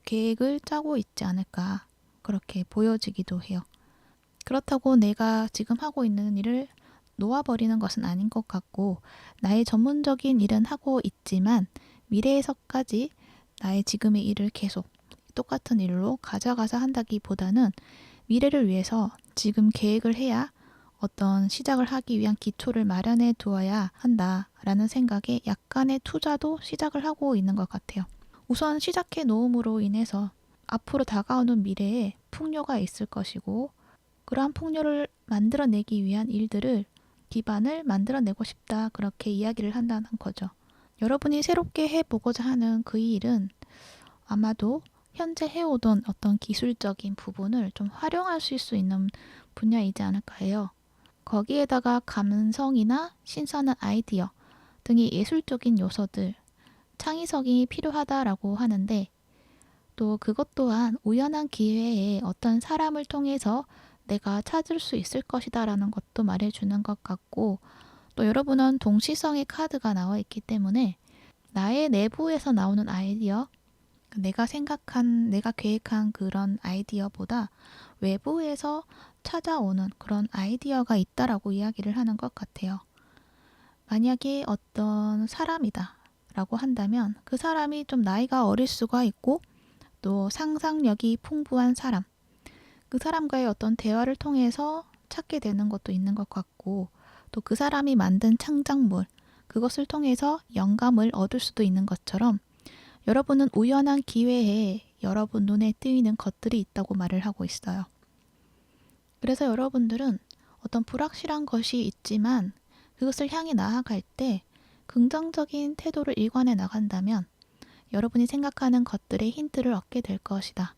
Speaker 1: 계획을 짜고 있지 않을까 그렇게 보여지기도 해요. 그렇다고 내가 지금 하고 있는 일을 놓아버리는 것은 아닌 것 같고 나의 전문적인 일은 하고 있지만 미래에서까지 나의 지금의 일을 계속 똑같은 일로 가져가서 한다기보다는 미래를 위해서 지금 계획을 해야 어떤 시작을 하기 위한 기초를 마련해 두어야 한다라는 생각에 약간의 투자도 시작을 하고 있는 것 같아요. 우선 시작해 놓음으로 인해서 앞으로 다가오는 미래에 풍요가 있을 것이고 그러한 풍요를 만들어내기 위한 일들을 기반을 만들어내고 싶다 그렇게 이야기를 한다는 거죠. 여러분이 새롭게 해보고자 하는 그 일은 아마도 현재 해오던 어떤 기술적인 부분을 좀 활용할 수 있는 분야이지 않을까 해요. 거기에다가 감성이나 신선한 아이디어 등의 예술적인 요소들, 창의성이 필요하다라고 하는데 또 그것 또한 우연한 기회에 어떤 사람을 통해서 내가 찾을 수 있을 것이다 라는 것도 말해주는 것 같고 또 여러분은 동시성의 카드가 나와 있기 때문에 나의 내부에서 나오는 아이디어 내가 생각한, 내가 계획한 그런 아이디어보다 외부에서 찾아오는 그런 아이디어가 있다라고 이야기를 하는 것 같아요. 만약에 어떤 사람이다 라고 한다면 그 사람이 좀 나이가 어릴 수가 있고 또 상상력이 풍부한 사람, 그 사람과의 어떤 대화를 통해서 찾게 되는 것도 있는 것 같고 또 그 사람이 만든 창작물, 그것을 통해서 영감을 얻을 수도 있는 것처럼 여러분은 우연한 기회에 여러분 눈에 띄는 것들이 있다고 말을 하고 있어요. 그래서 여러분들은 어떤 불확실한 것이 있지만 그것을 향해 나아갈 때 긍정적인 태도를 일관해 나간다면 여러분이 생각하는 것들의 힌트를 얻게 될 것이다.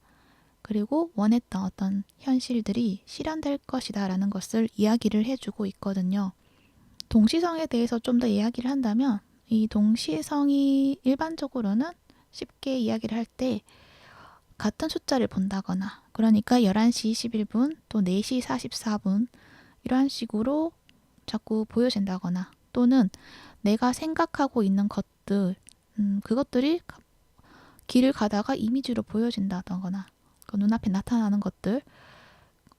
Speaker 1: 그리고 원했던 어떤 현실들이 실현될 것이다 라는 것을 이야기를 해주고 있거든요. 동시성에 대해서 좀 더 이야기를 한다면 이 동시성이 일반적으로는 쉽게 이야기를 할 때 같은 숫자를 본다거나 그러니까 11시 21분 또 4시 44분 이러한 식으로 자꾸 보여진다거나 또는 내가 생각하고 있는 것들 그것들이 길을 가다가 이미지로 보여진다거나 그 눈앞에 나타나는 것들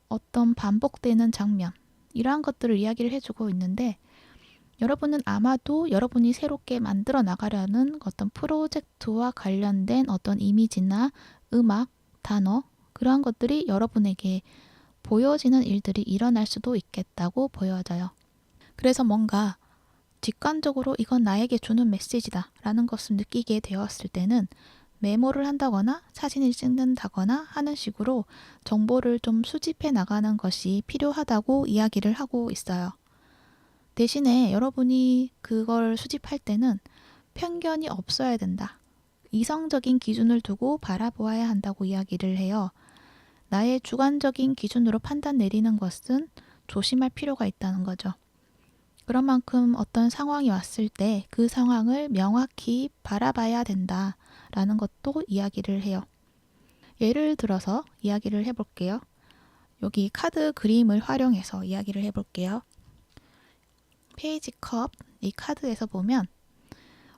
Speaker 1: 어떤 반복되는 장면 이러한 것들을 이야기를 해주고 있는데 여러분은 아마도 여러분이 새롭게 만들어 나가려는 어떤 프로젝트와 관련된 어떤 이미지나 음악, 단어 그러한 것들이 여러분에게 보여지는 일들이 일어날 수도 있겠다고 보여져요. 그래서 뭔가 직관적으로 이건 나에게 주는 메시지다 라는 것을 느끼게 되었을 때는 메모를 한다거나 사진을 찍는다거나 하는 식으로 정보를 좀 수집해 나가는 것이 필요하다고 이야기를 하고 있어요. 대신에 여러분이 그걸 수집할 때는 편견이 없어야 된다. 이성적인 기준을 두고 바라보아야 한다고 이야기를 해요. 나의 주관적인 기준으로 판단 내리는 것은 조심할 필요가 있다는 거죠. 그런 만큼 어떤 상황이 왔을 때 그 상황을 명확히 바라봐야 된다라는 것도 이야기를 해요. 예를 들어서 이야기를 해볼게요. 여기 카드 그림을 활용해서 이야기를 해볼게요. 페이지 컵, 이 카드에서 보면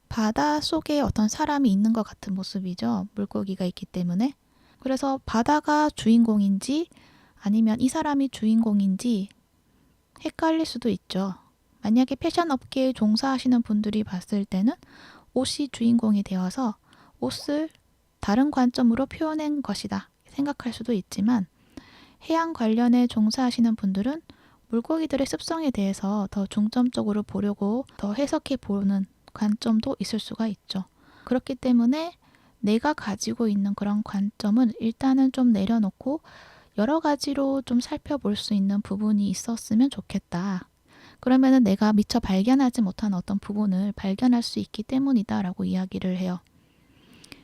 Speaker 1: 바다 속에 어떤 사람이 있는 것 같은 모습이죠. 물고기가 있기 때문에. 그래서 바다가 주인공인지 아니면 이 사람이 주인공인지 헷갈릴 수도 있죠. 만약에 패션 업계에 종사하시는 분들이 봤을 때는 옷이 주인공이 되어서 옷을 다른 관점으로 표현한 것이다 생각할 수도 있지만 해양 관련에 종사하시는 분들은 물고기들의 습성에 대해서 더 중점적으로 보려고 더 해석해 보는 관점도 있을 수가 있죠. 그렇기 때문에 내가 가지고 있는 그런 관점은 일단은 좀 내려놓고 여러 가지로 좀 살펴볼 수 있는 부분이 있었으면 좋겠다. 그러면은 내가 미처 발견하지 못한 어떤 부분을 발견할 수 있기 때문이다 라고 이야기를 해요.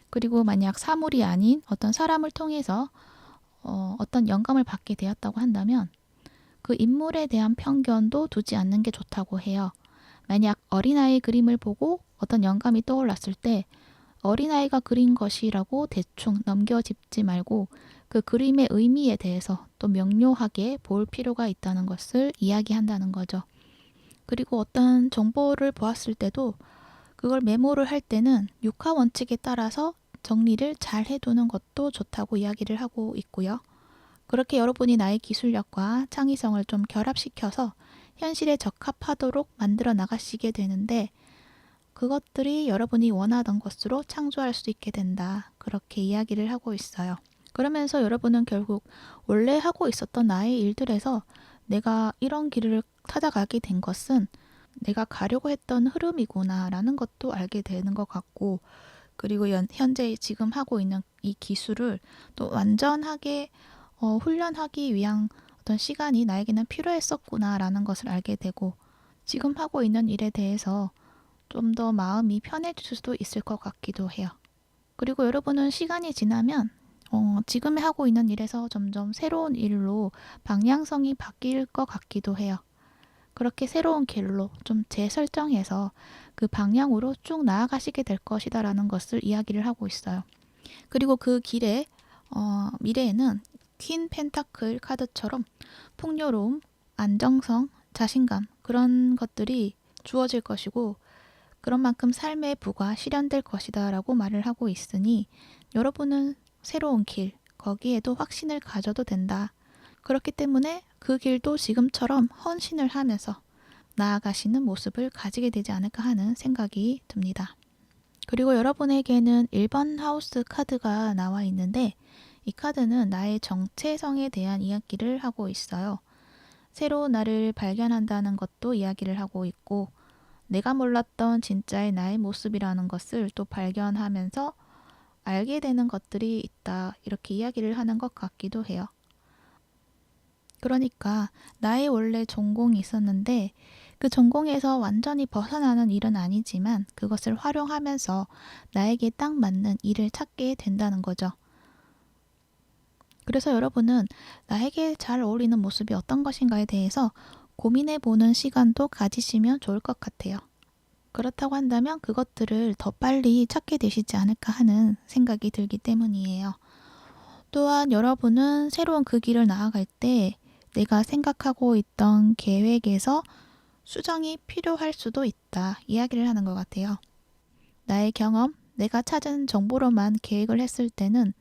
Speaker 1: 그리고 만약 사물이 아닌 어떤 사람을 통해서 어떤 영감을 받게 되었다고 한다면 그 인물에 대한 편견도 두지 않는 게 좋다고 해요. 만약 어린아이 그림을 보고 어떤 영감이 떠올랐을 때 어린아이가 그린 것이라고 대충 넘겨짚지 말고 그 그림의 의미에 대해서 또 명료하게 볼 필요가 있다는 것을 이야기한다는 거죠. 그리고 어떤 정보를 보았을 때도 그걸 메모를 할 때는 육하 원칙에 따라서 정리를 잘 해두는 것도 좋다고 이야기를 하고 있고요. 그렇게 여러분이 나의 기술력과 창의성을 좀 결합시켜서 현실에 적합하도록 만들어 나가시게 되는데 그것들이 여러분이 원하던 것으로 창조할 수 있게 된다. 그렇게 이야기를 하고 있어요. 그러면서 여러분은 결국 원래 하고 있었던 나의 일들에서 내가 이런 길을 찾아가게 된 것은 내가 가려고 했던 흐름이구나 라는 것도 알게 되는 것 같고 그리고 현재 지금 하고 있는 이 기술을 또 완전하게 훈련하기 위한 어떤 시간이 나에게는 필요했었구나 라는 것을 알게 되고 지금 하고 있는 일에 대해서 좀 더 마음이 편해질 수도 있을 것 같기도 해요. 그리고 여러분은 시간이 지나면 지금 하고 있는 일에서 점점 새로운 일로 방향성이 바뀔 것 같기도 해요. 그렇게 새로운 길로 좀 재설정해서 그 방향으로 쭉 나아가시게 될 것이다 라는 것을 이야기를 하고 있어요. 그리고 그 길에 미래에는 퀸 펜타클 카드처럼 풍요로움, 안정성, 자신감 그런 것들이 주어질 것이고 그런 만큼 삶의 부가 실현될 것이다 라고 말을 하고 있으니 여러분은 새로운 길, 거기에도 확신을 가져도 된다. 그렇기 때문에 그 길도 지금처럼 헌신을 하면서 나아가시는 모습을 가지게 되지 않을까 하는 생각이 듭니다. 그리고 여러분에게는 1번 하우스 카드가 나와 있는데 이 카드는 나의 정체성에 대한 이야기를 하고 있어요. 새로 나를 발견한다는 것도 이야기를 하고 있고 내가 몰랐던 진짜의 나의 모습이라는 것을 또 발견하면서 알게 되는 것들이 있다. 이렇게 이야기를 하는 것 같기도 해요. 그러니까 나의 원래 전공이 있었는데 그 전공에서 완전히 벗어나는 일은 아니지만 그것을 활용하면서 나에게 딱 맞는 일을 찾게 된다는 거죠. 그래서 여러분은 나에게 잘 어울리는 모습이 어떤 것인가에 대해서 고민해 보는 시간도 가지시면 좋을 것 같아요. 그렇다고 한다면 그것들을 더 빨리 찾게 되시지 않을까 하는 생각이 들기 때문이에요. 또한 여러분은 새로운 그 길을 나아갈 때 내가 생각하고 있던 계획에서 수정이 필요할 수도 있다. 이야기를 하는 것 같아요. 나의 경험, 내가 찾은 정보로만 계획을 했을 때는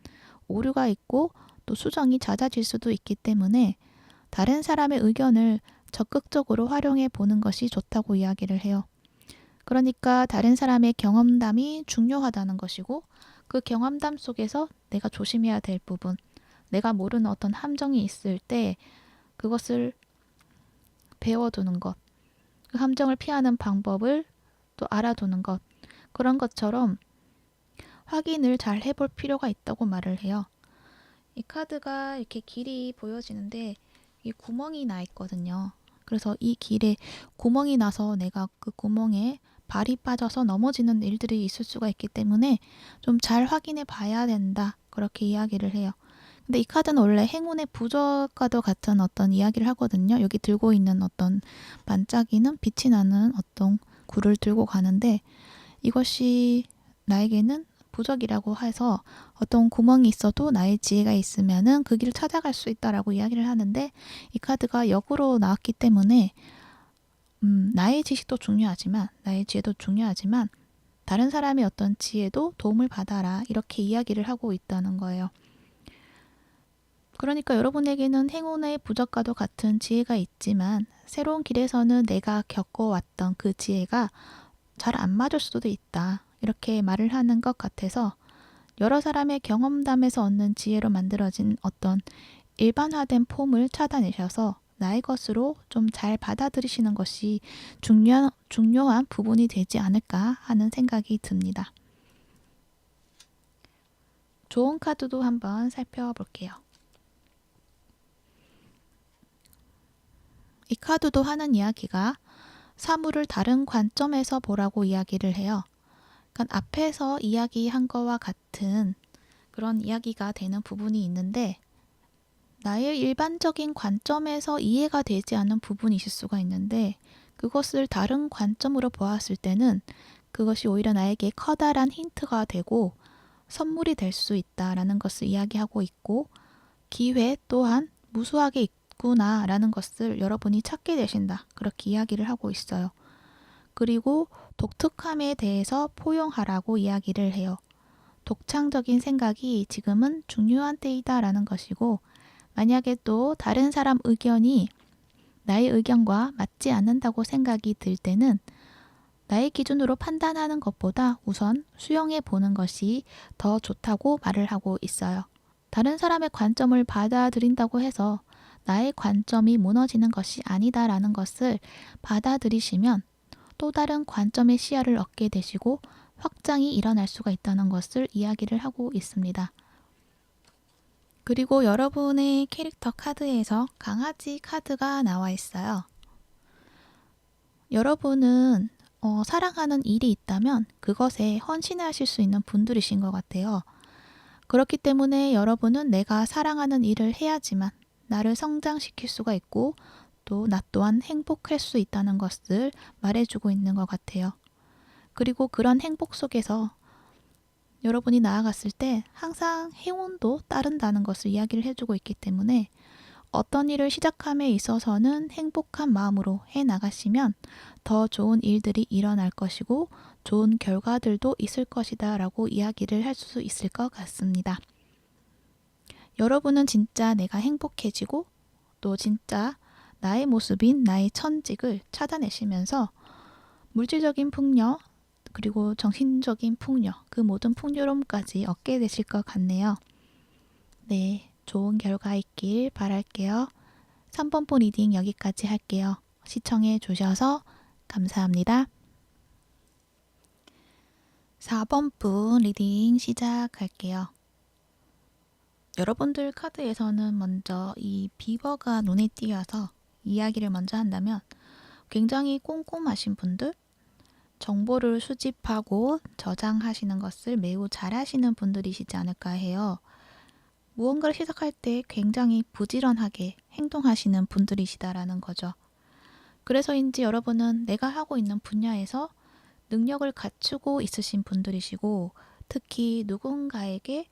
Speaker 1: 오류가 있고 또 수정이 잦아질 수도 있기 때문에 다른 사람의 의견을 적극적으로 활용해 보는 것이 좋다고 이야기를 해요. 그러니까 다른 사람의 경험담이 중요하다는 것이고 그 경험담 속에서 내가 조심해야 될 부분, 내가 모르는 어떤 함정이 있을 때 그것을 배워두는 것, 그 함정을 피하는 방법을 또 알아두는 것, 그런 것처럼 확인을 잘 해볼 필요가 있다고 말을 해요. 이 카드가 이렇게 길이 보여지는데 이 구멍이 나 있거든요. 그래서 이 길에 구멍이 나서 내가 그 구멍에 발이 빠져서 넘어지는 일들이 있을 수가 있기 때문에 좀 잘 확인해 봐야 된다. 그렇게 이야기를 해요. 근데 이 카드는 원래 행운의 부적과도 같은 어떤 이야기를 하거든요. 여기 들고 있는 어떤 반짝이는 빛이 나는 어떤 굴을 들고 가는데 이것이 나에게는 부적이라고 해서 어떤 구멍이 있어도 나의 지혜가 있으면은 그 길을 찾아갈 수 있다라고 이야기를 하는데 이 카드가 역으로 나왔기 때문에 나의 지식도 중요하지만 나의 지혜도 중요하지만 다른 사람의 어떤 지혜도 도움을 받아라 이렇게 이야기를 하고 있다는 거예요. 그러니까 여러분에게는 행운의 부적과도 같은 지혜가 있지만 새로운 길에서는 내가 겪어왔던 그 지혜가 잘 안 맞을 수도 있다. 이렇게 말을 하는 것 같아서 여러 사람의 경험담에서 얻는 지혜로 만들어진 어떤 일반화된 폼을 찾아내셔서 나의 것으로 좀 잘 받아들이시는 것이 중요한 부분이 되지 않을까 하는 생각이 듭니다. 좋은 카드도 한번 살펴볼게요. 이 카드도 하는 이야기가 사물을 다른 관점에서 보라고 이야기를 해요. 그러니까 앞에서 이야기한 거와 같은 그런 이야기가 되는 부분이 있는데 나의 일반적인 관점에서 이해가 되지 않는 부분이 있을 수가 있는데 그것을 다른 관점으로 보았을 때는 그것이 오히려 나에게 커다란 힌트가 되고 선물이 될 수 있다라는 것을 이야기하고 있고 기회 또한 무수하게 있구나라는 것을 여러분이 찾게 되신다. 그렇게 이야기를 하고 있어요. 그리고 독특함에 대해서 포용하라고 이야기를 해요. 독창적인 생각이 지금은 중요한 때이다라는 것이고 만약에 또 다른 사람 의견이 나의 의견과 맞지 않는다고 생각이 들 때는 나의 기준으로 판단하는 것보다 우선 수용해 보는 것이 더 좋다고 말을 하고 있어요. 다른 사람의 관점을 받아들인다고 해서 나의 관점이 무너지는 것이 아니다라는 것을 받아들이시면 또 다른 관점의 시야를 얻게 되시고 확장이 일어날 수가 있다는 것을 이야기를 하고 있습니다. 그리고 여러분의 캐릭터 카드에서 강아지 카드가 나와 있어요. 여러분은 사랑하는 일이 있다면 그것에 헌신하실 수 있는 분들이신 것 같아요. 그렇기 때문에 여러분은 내가 사랑하는 일을 해야지만 나를 성장시킬 수가 있고 또 나 또한 행복할 수 있다는 것을 말해주고 있는 것 같아요. 그리고 그런 행복 속에서 여러분이 나아갔을 때 항상 행운도 따른다는 것을 이야기를 해주고 있기 때문에 어떤 일을 시작함에 있어서는 행복한 마음으로 해나가시면 더 좋은 일들이 일어날 것이고 좋은 결과들도 있을 것이다 라고 이야기를 할 수 있을 것 같습니다. 여러분은 진짜 내가 행복해지고 또 진짜 나의 모습인 나의 천직을 찾아내시면서 물질적인 풍요 그리고 정신적인 풍요, 그 모든 풍요로움까지 얻게 되실 것 같네요. 네, 좋은 결과 있길 바랄게요. 3번 분 리딩 여기까지 할게요. 시청해 주셔서 감사합니다. 4번 분 리딩 시작할게요. 여러분들 카드에서는 먼저 이 비버가 눈에 띄어서 이야기를 먼저 한다면 굉장히 꼼꼼하신 분들, 정보를 수집하고 저장하시는 것을 매우 잘하시는 분들이시지 않을까 해요. 무언가를 시작할 때 굉장히 부지런하게 행동하시는 분들이시다라는 거죠. 그래서인지 여러분은 내가 하고 있는 분야에서 능력을 갖추고 있으신 분들이시고 특히 누군가에게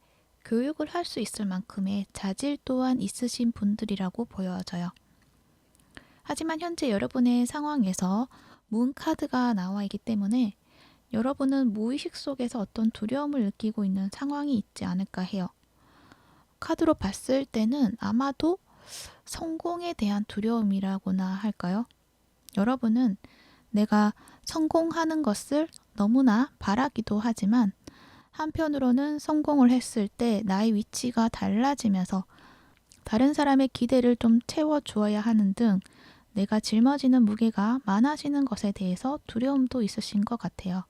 Speaker 1: 교육을 할 수 있을 만큼의 자질 또한 있으신 분들이라고 보여져요. 하지만 현재 여러분의 상황에서 문 카드가 나와 있기 때문에 여러분은 무의식 속에서 어떤 두려움을 느끼고 있는 상황이 있지 않을까 해요. 카드로 봤을 때는 아마도 성공에 대한 두려움이라고나 할까요? 여러분은 내가 성공하는 것을 너무나 바라기도 하지만 한편으로는 성공을 했을 때 나의 위치가 달라지면서 다른 사람의 기대를 좀 채워주어야 하는 등 내가 짊어지는 무게가 많아지는 것에 대해서 두려움도 있으신 것 같아요.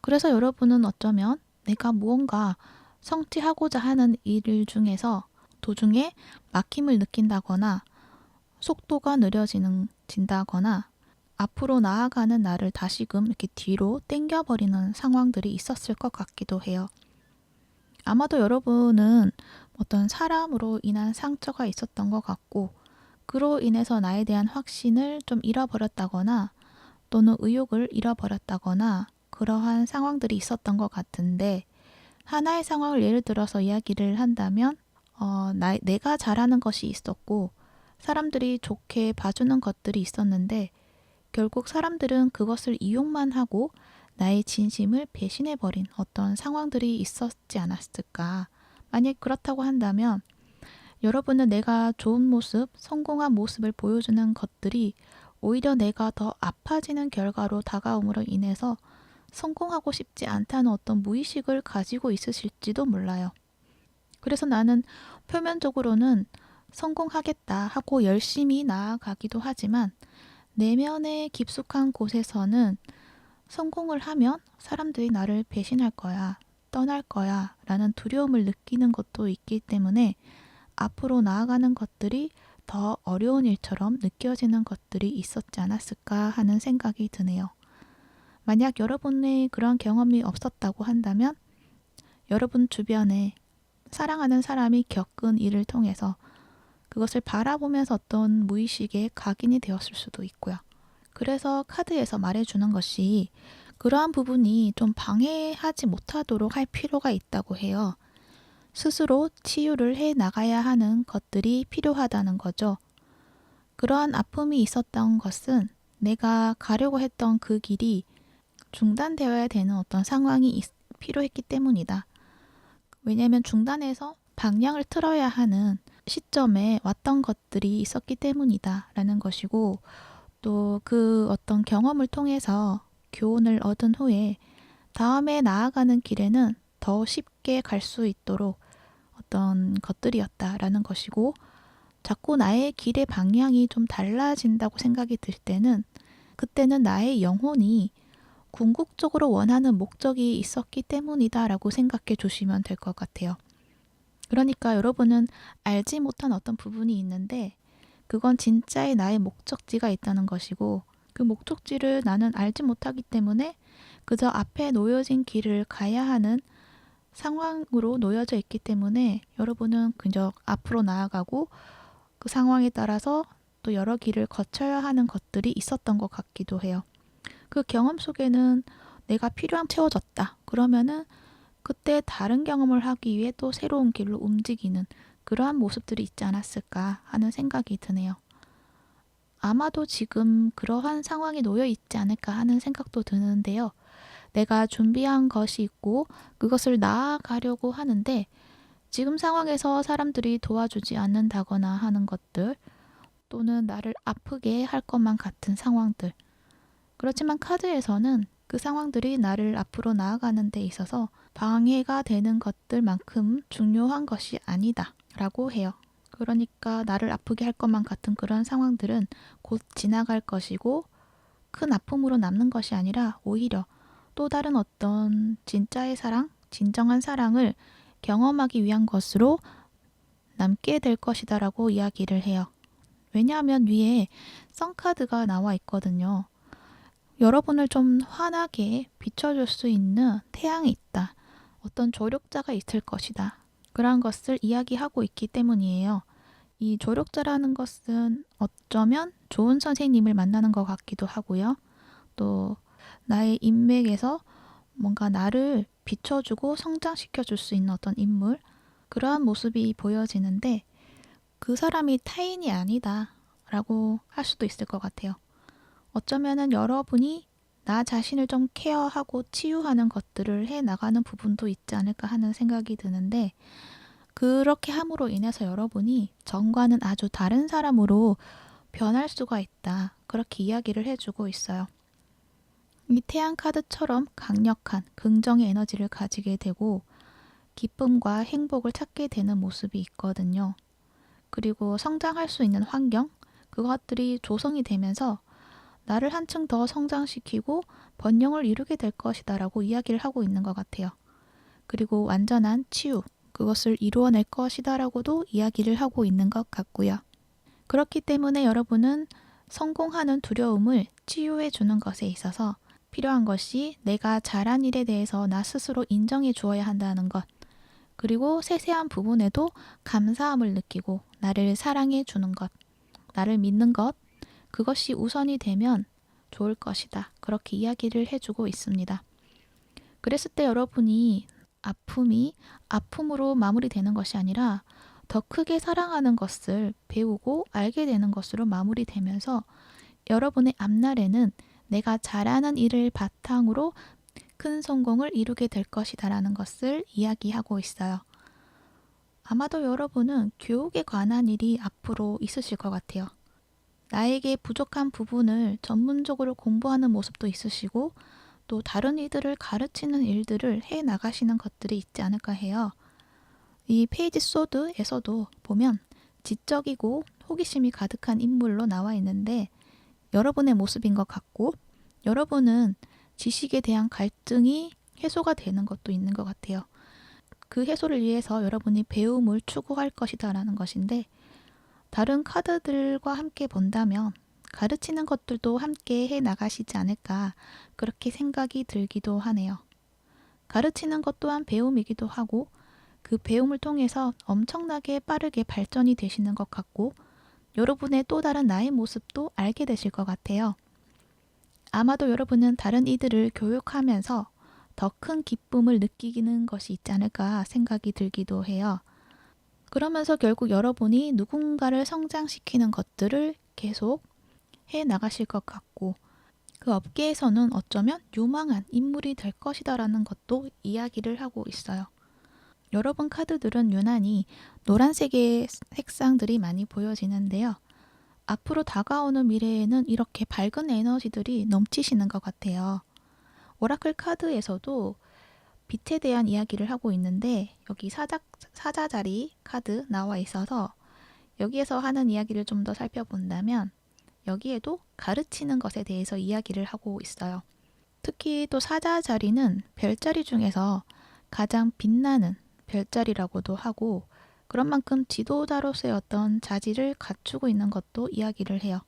Speaker 1: 그래서 여러분은 어쩌면 내가 무언가 성취하고자 하는 일 중에서 도중에 막힘을 느낀다거나 속도가 느려진다거나 앞으로 나아가는 나를 다시금 이렇게 뒤로 당겨버리는 상황들이 있었을 것 같기도 해요. 아마도 여러분은 어떤 사람으로 인한 상처가 있었던 것 같고 그로 인해서 나에 대한 확신을 좀 잃어버렸다거나 또는 의욕을 잃어버렸다거나 그러한 상황들이 있었던 것 같은데 하나의 상황을 예를 들어서 이야기를 한다면 내가 잘하는 것이 있었고 사람들이 좋게 봐주는 것들이 있었는데 결국 사람들은 그것을 이용만 하고 나의 진심을 배신해버린 어떤 상황들이 있었지 않았을까. 만약 그렇다고 한다면 여러분은 내가 좋은 모습, 성공한 모습을 보여주는 것들이 오히려 내가 더 아파지는 결과로 다가옴으로 인해서 성공하고 싶지 않다는 어떤 무의식을 가지고 있으실지도 몰라요. 그래서 나는 표면적으로는 성공하겠다 하고 열심히 나아가기도 하지만 내면의 깊숙한 곳에서는 성공을 하면 사람들이 나를 배신할 거야, 떠날 거야 라는 두려움을 느끼는 것도 있기 때문에 앞으로 나아가는 것들이 더 어려운 일처럼 느껴지는 것들이 있었지 않았을까 하는 생각이 드네요. 만약 여러분의 그런 경험이 없었다고 한다면 여러분 주변에 사랑하는 사람이 겪은 일을 통해서 그것을 바라보면서 어떤 무의식에 각인이 되었을 수도 있고요. 그래서 카드에서 말해주는 것이 그러한 부분이 좀 방해하지 못하도록 할 필요가 있다고 해요. 스스로 치유를 해 나가야 하는 것들이 필요하다는 거죠. 그러한 아픔이 있었던 것은 내가 가려고 했던 그 길이 중단되어야 되는 어떤 상황이 필요했기 때문이다. 왜냐하면 중단해서 방향을 틀어야 하는 시점에 왔던 것들이 있었기 때문이다 라는 것이고 또 그 어떤 경험을 통해서 교훈을 얻은 후에 다음에 나아가는 길에는 더 쉽게 갈 수 있도록 어떤 것들이었다라는 것이고 자꾸 나의 길의 방향이 좀 달라진다고 생각이 들 때는 그때는 나의 영혼이 궁극적으로 원하는 목적이 있었기 때문이다 라고 생각해 주시면 될 것 같아요. 그러니까 여러분은 알지 못한 어떤 부분이 있는데 그건 진짜의 나의 목적지가 있다는 것이고 그 목적지를 나는 알지 못하기 때문에 그저 앞에 놓여진 길을 가야 하는 상황으로 놓여져 있기 때문에 여러분은 그저 앞으로 나아가고 그 상황에 따라서 또 여러 길을 거쳐야 하는 것들이 있었던 것 같기도 해요. 그 경험 속에는 내가 필요함 채워졌다. 그러면은 그때 다른 경험을 하기 위해 또 새로운 길로 움직이는 그러한 모습들이 있지 않았을까 하는 생각이 드네요. 아마도 지금 그러한 상황에 놓여 있지 않을까 하는 생각도 드는데요. 내가 준비한 것이 있고 그것을 나아가려고 하는데 지금 상황에서 사람들이 도와주지 않는다거나 하는 것들 또는 나를 아프게 할 것만 같은 상황들 그렇지만 카드에서는 그 상황들이 나를 앞으로 나아가는 데 있어서 방해가 되는 것들만큼 중요한 것이 아니다 라고 해요. 그러니까 나를 아프게 할 것만 같은 그런 상황들은 곧 지나갈 것이고 큰 아픔으로 남는 것이 아니라 오히려 또 다른 어떤 진짜의 사랑, 진정한 사랑을 경험하기 위한 것으로 남게 될 것이다 라고 이야기를 해요. 왜냐하면 위에 선카드가 나와 있거든요. 여러분을 좀 환하게 비춰줄 수 있는 태양이 있다. 어떤 조력자가 있을 것이다. 그러한 것을 이야기하고 있기 때문이에요. 이 조력자라는 것은 어쩌면 좋은 선생님을 만나는 것 같기도 하고요. 또 나의 인맥에서 뭔가 나를 비춰주고 성장시켜 줄 수 있는 어떤 인물, 그러한 모습이 보여지는데 그 사람이 타인이 아니다 라고 할 수도 있을 것 같아요. 어쩌면은 여러분이 나 자신을 좀 케어하고 치유하는 것들을 해 나가는 부분도 있지 않을까 하는 생각이 드는데, 그렇게 함으로 인해서 여러분이 전과는 아주 다른 사람으로 변할 수가 있다. 그렇게 이야기를 해주고 있어요. 이 태양 카드처럼 강력한 긍정의 에너지를 가지게 되고 기쁨과 행복을 찾게 되는 모습이 있거든요. 그리고 성장할 수 있는 환경, 그것들이 조성이 되면서 나를 한층 더 성장시키고 번영을 이루게 될 것이다 라고 이야기를 하고 있는 것 같아요. 그리고 완전한 치유, 그것을 이루어낼 것이다 라고도 이야기를 하고 있는 것 같고요. 그렇기 때문에 여러분은 성공하는 두려움을 치유해 주는 것에 있어서 필요한 것이 내가 잘한 일에 대해서 나 스스로 인정해 주어야 한다는 것, 그리고 세세한 부분에도 감사함을 느끼고 나를 사랑해 주는 것, 나를 믿는 것, 그것이 우선이 되면 좋을 것이다. 그렇게 이야기를 해주고 있습니다. 그랬을 때 여러분이 아픔이 아픔으로 마무리되는 것이 아니라 더 크게 사랑하는 것을 배우고 알게 되는 것으로 마무리되면서 여러분의 앞날에는 내가 잘하는 일을 바탕으로 큰 성공을 이루게 될 것이다 라는 것을 이야기하고 있어요. 아마도 여러분은 교육에 관한 일이 앞으로 있으실 것 같아요. 나에게 부족한 부분을 전문적으로 공부하는 모습도 있으시고 또 다른 이들을 가르치는 일들을 해 나가시는 것들이 있지 않을까 해요. 이 페이지 소드에서도 보면 지적이고 호기심이 가득한 인물로 나와 있는데 여러분의 모습인 것 같고 여러분은 지식에 대한 갈등이 해소가 되는 것도 있는 것 같아요. 그 해소를 위해서 여러분이 배움을 추구할 것이다 라는 것인데 다른 카드들과 함께 본다면 가르치는 것들도 함께 해 나가시지 않을까 그렇게 생각이 들기도 하네요. 가르치는 것 또한 배움이기도 하고 그 배움을 통해서 엄청나게 빠르게 발전이 되시는 것 같고 여러분의 또 다른 나의 모습도 알게 되실 것 같아요. 아마도 여러분은 다른 이들을 교육하면서 더 큰 기쁨을 느끼는 것이 있지 않을까 생각이 들기도 해요. 그러면서 결국 여러분이 누군가를 성장시키는 것들을 계속 해 나가실 것 같고 그 업계에서는 어쩌면 유망한 인물이 될 것이다 라는 것도 이야기를 하고 있어요. 여러분 카드들은 유난히 노란색의 색상들이 많이 보여지는데요. 앞으로 다가오는 미래에는 이렇게 밝은 에너지들이 넘치시는 것 같아요. 오라클 카드에서도 빛에 대한 이야기를 하고 있는데 여기 사자자리 카드 나와 있어서 여기에서 하는 이야기를 좀 더 살펴본다면 여기에도 가르치는 것에 대해서 이야기를 하고 있어요. 특히 또 사자자리는 별자리 중에서 가장 빛나는 별자리라고도 하고 그런 만큼 지도자로서의 어떤 자질을 갖추고 있는 것도 이야기를 해요.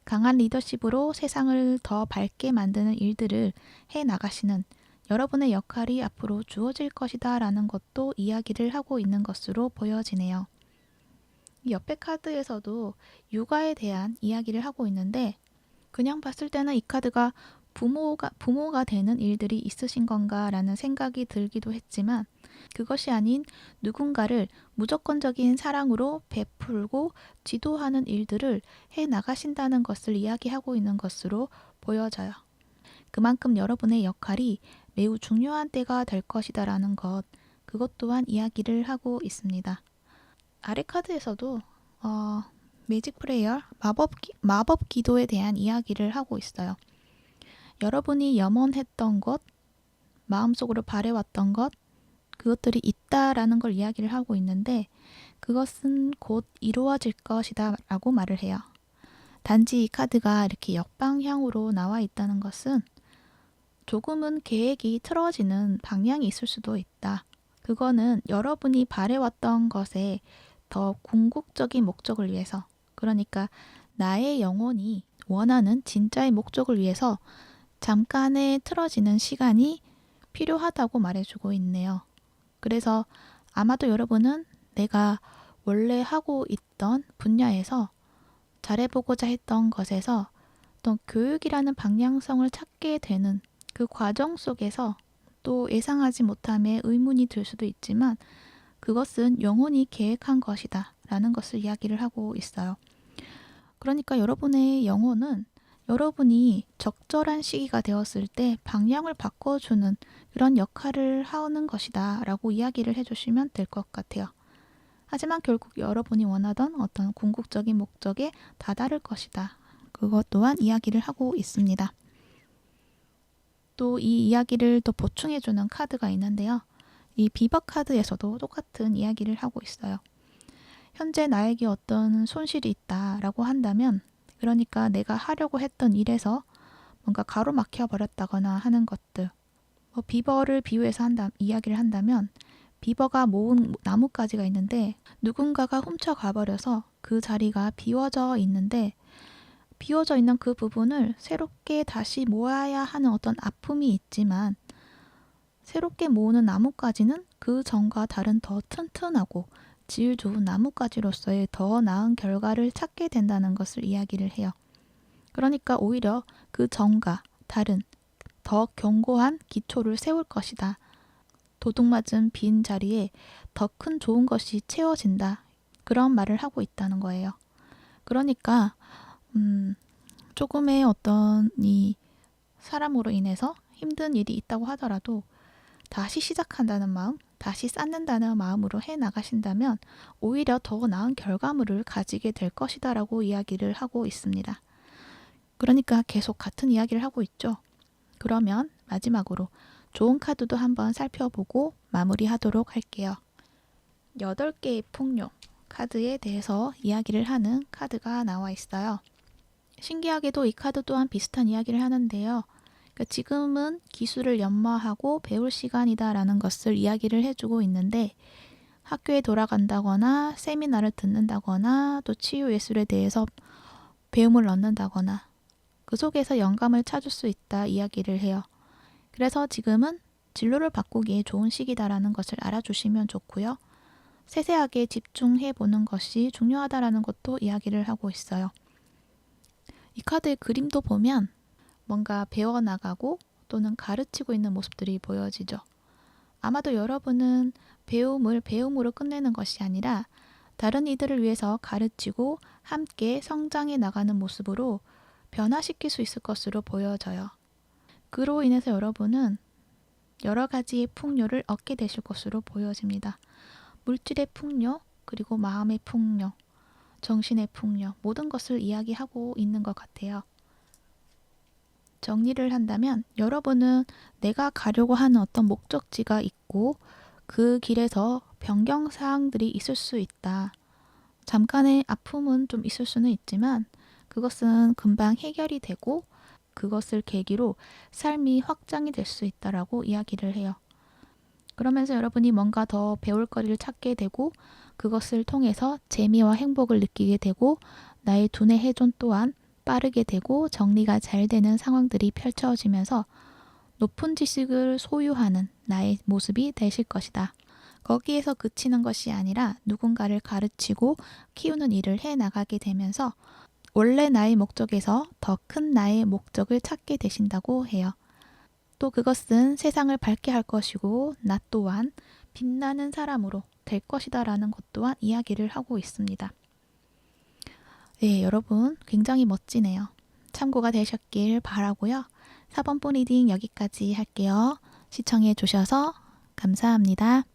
Speaker 1: 강한 리더십으로 세상을 더 밝게 만드는 일들을 해 나가시는 여러분의 역할이 앞으로 주어질 것이다 라는 것도 이야기를 하고 있는 것으로 보여지네요. 이 옆에 카드에서도 육아에 대한 이야기를 하고 있는데 그냥 봤을 때는 이 카드가 부모가 되는 일들이 있으신 건가 라는 생각이 들기도 했지만 그것이 아닌 누군가를 무조건적인 사랑으로 베풀고 지도하는 일들을 해 나가신다는 것을 이야기하고 있는 것으로 보여져요. 그만큼 여러분의 역할이 매우 중요한 때가 될 것이다 라는 것, 그것 또한 이야기를 하고 있습니다. 아래 카드에서도 매직 프레이어, 마법 기도에 대한 이야기를 하고 있어요. 여러분이 염원했던 것, 마음속으로 바래왔던 것, 그것들이 있다라는 걸 이야기를 하고 있는데 그것은 곧 이루어질 것이다 라고 말을 해요. 단지 이 카드가 이렇게 역방향으로 나와 있다는 것은 조금은 계획이 틀어지는 방향이 있을 수도 있다. 그거는 여러분이 바래왔던 것에 더 궁극적인 목적을 위해서, 그러니까 나의 영혼이 원하는 진짜의 목적을 위해서 잠깐의 틀어지는 시간이 필요하다고 말해주고 있네요. 그래서 아마도 여러분은 내가 원래 하고 있던 분야에서 잘해보고자 했던 것에서 또 교육이라는 방향성을 찾게 되는 그 과정 속에서 또 예상하지 못함에 의문이 들 수도 있지만 그것은 영혼이 계획한 것이다 라는 것을 이야기를 하고 있어요. 그러니까 여러분의 영혼은 여러분이 적절한 시기가 되었을 때 방향을 바꿔주는 그런 역할을 하는 것이다 라고 이야기를 해주시면 될 것 같아요. 하지만 결국 여러분이 원하던 어떤 궁극적인 목적에 다다를 것이다. 그것 또한 이야기를 하고 있습니다. 또 이 이야기를 또 보충해주는 카드가 있는데요. 이 비버 카드에서도 똑같은 이야기를 하고 있어요. 현재 나에게 어떤 손실이 있다라고 한다면, 그러니까 내가 하려고 했던 일에서 뭔가 가로막혀 버렸다거나 하는 것들, 비버를 비유해서 이야기를 한다면 비버가 모은 나뭇가지가 있는데 누군가가 훔쳐가 버려서 그 자리가 비워져 있는데 비워져 있는 그 부분을 새롭게 다시 모아야 하는 어떤 아픔이 있지만 새롭게 모으는 나뭇가지는 그 전과 다른 더 튼튼하고 질 좋은 나뭇가지로서의 더 나은 결과를 찾게 된다는 것을 이야기를 해요. 그러니까 오히려 그 전과 다른 더 견고한 기초를 세울 것이다. 도둑맞은 빈 자리에 더 큰 좋은 것이 채워진다. 그런 말을 하고 있다는 거예요. 그러니까 조금의 어떤 이 사람으로 인해서 힘든 일이 있다고 하더라도 다시 시작한다는 마음, 다시 쌓는다는 마음으로 해 나가신다면 오히려 더 나은 결과물을 가지게 될 것이다 라고 이야기를 하고 있습니다. 그러니까 계속 같은 이야기를 하고 있죠. 그러면 마지막으로 좋은 카드도 한번 살펴보고 마무리하도록 할게요. 8개의 풍요 카드에 대해서 이야기를 하는 카드가 나와 있어요. 신기하게도 이 카드 또한 비슷한 이야기를 하는데요. 그러니까 지금은 기술을 연마하고 배울 시간이다 라는 것을 이야기를 해주고 있는데 학교에 돌아간다거나 세미나를 듣는다거나 또 치유 예술에 대해서 배움을 얻는다거나 그 속에서 영감을 찾을 수 있다 이야기를 해요. 그래서 지금은 진로를 바꾸기에 좋은 시기다라는 것을 알아주시면 좋고요. 세세하게 집중해보는 것이 중요하다라는 것도 이야기를 하고 있어요. 이 카드의 그림도 보면 뭔가 배워나가고 또는 가르치고 있는 모습들이 보여지죠. 아마도 여러분은 배움을 배움으로 끝내는 것이 아니라 다른 이들을 위해서 가르치고 함께 성장해 나가는 모습으로 변화시킬 수 있을 것으로 보여져요. 그로 인해서 여러분은 여러 가지의 풍요를 얻게 되실 것으로 보여집니다. 물질의 풍요, 그리고 마음의 풍요, 정신의 풍요, 모든 것을 이야기하고 있는 것 같아요. 정리를 한다면 여러분은 내가 가려고 하는 어떤 목적지가 있고 그 길에서 변경사항들이 있을 수 있다. 잠깐의 아픔은 좀 있을 수는 있지만 그것은 금방 해결이 되고 그것을 계기로 삶이 확장이 될 수 있다라고 이야기를 해요. 그러면서 여러분이 뭔가 더 배울 거리를 찾게 되고 그것을 통해서 재미와 행복을 느끼게 되고 나의 두뇌 회전 또한 빠르게 되고 정리가 잘 되는 상황들이 펼쳐지면서 높은 지식을 소유하는 나의 모습이 되실 것이다. 거기에서 그치는 것이 아니라 누군가를 가르치고 키우는 일을 해 나가게 되면서 원래 나의 목적에서 더 큰 나의 목적을 찾게 되신다고 해요. 또 그것은 세상을 밝게 할 것이고 나 또한 빛나는 사람으로 될 것이다 라는 것 또한 이야기를 하고 있습니다. 네, 여러분 굉장히 멋지네요. 참고가 되셨길 바라고요. 4번분 리딩 여기까지 할게요. 시청해 주셔서 감사합니다.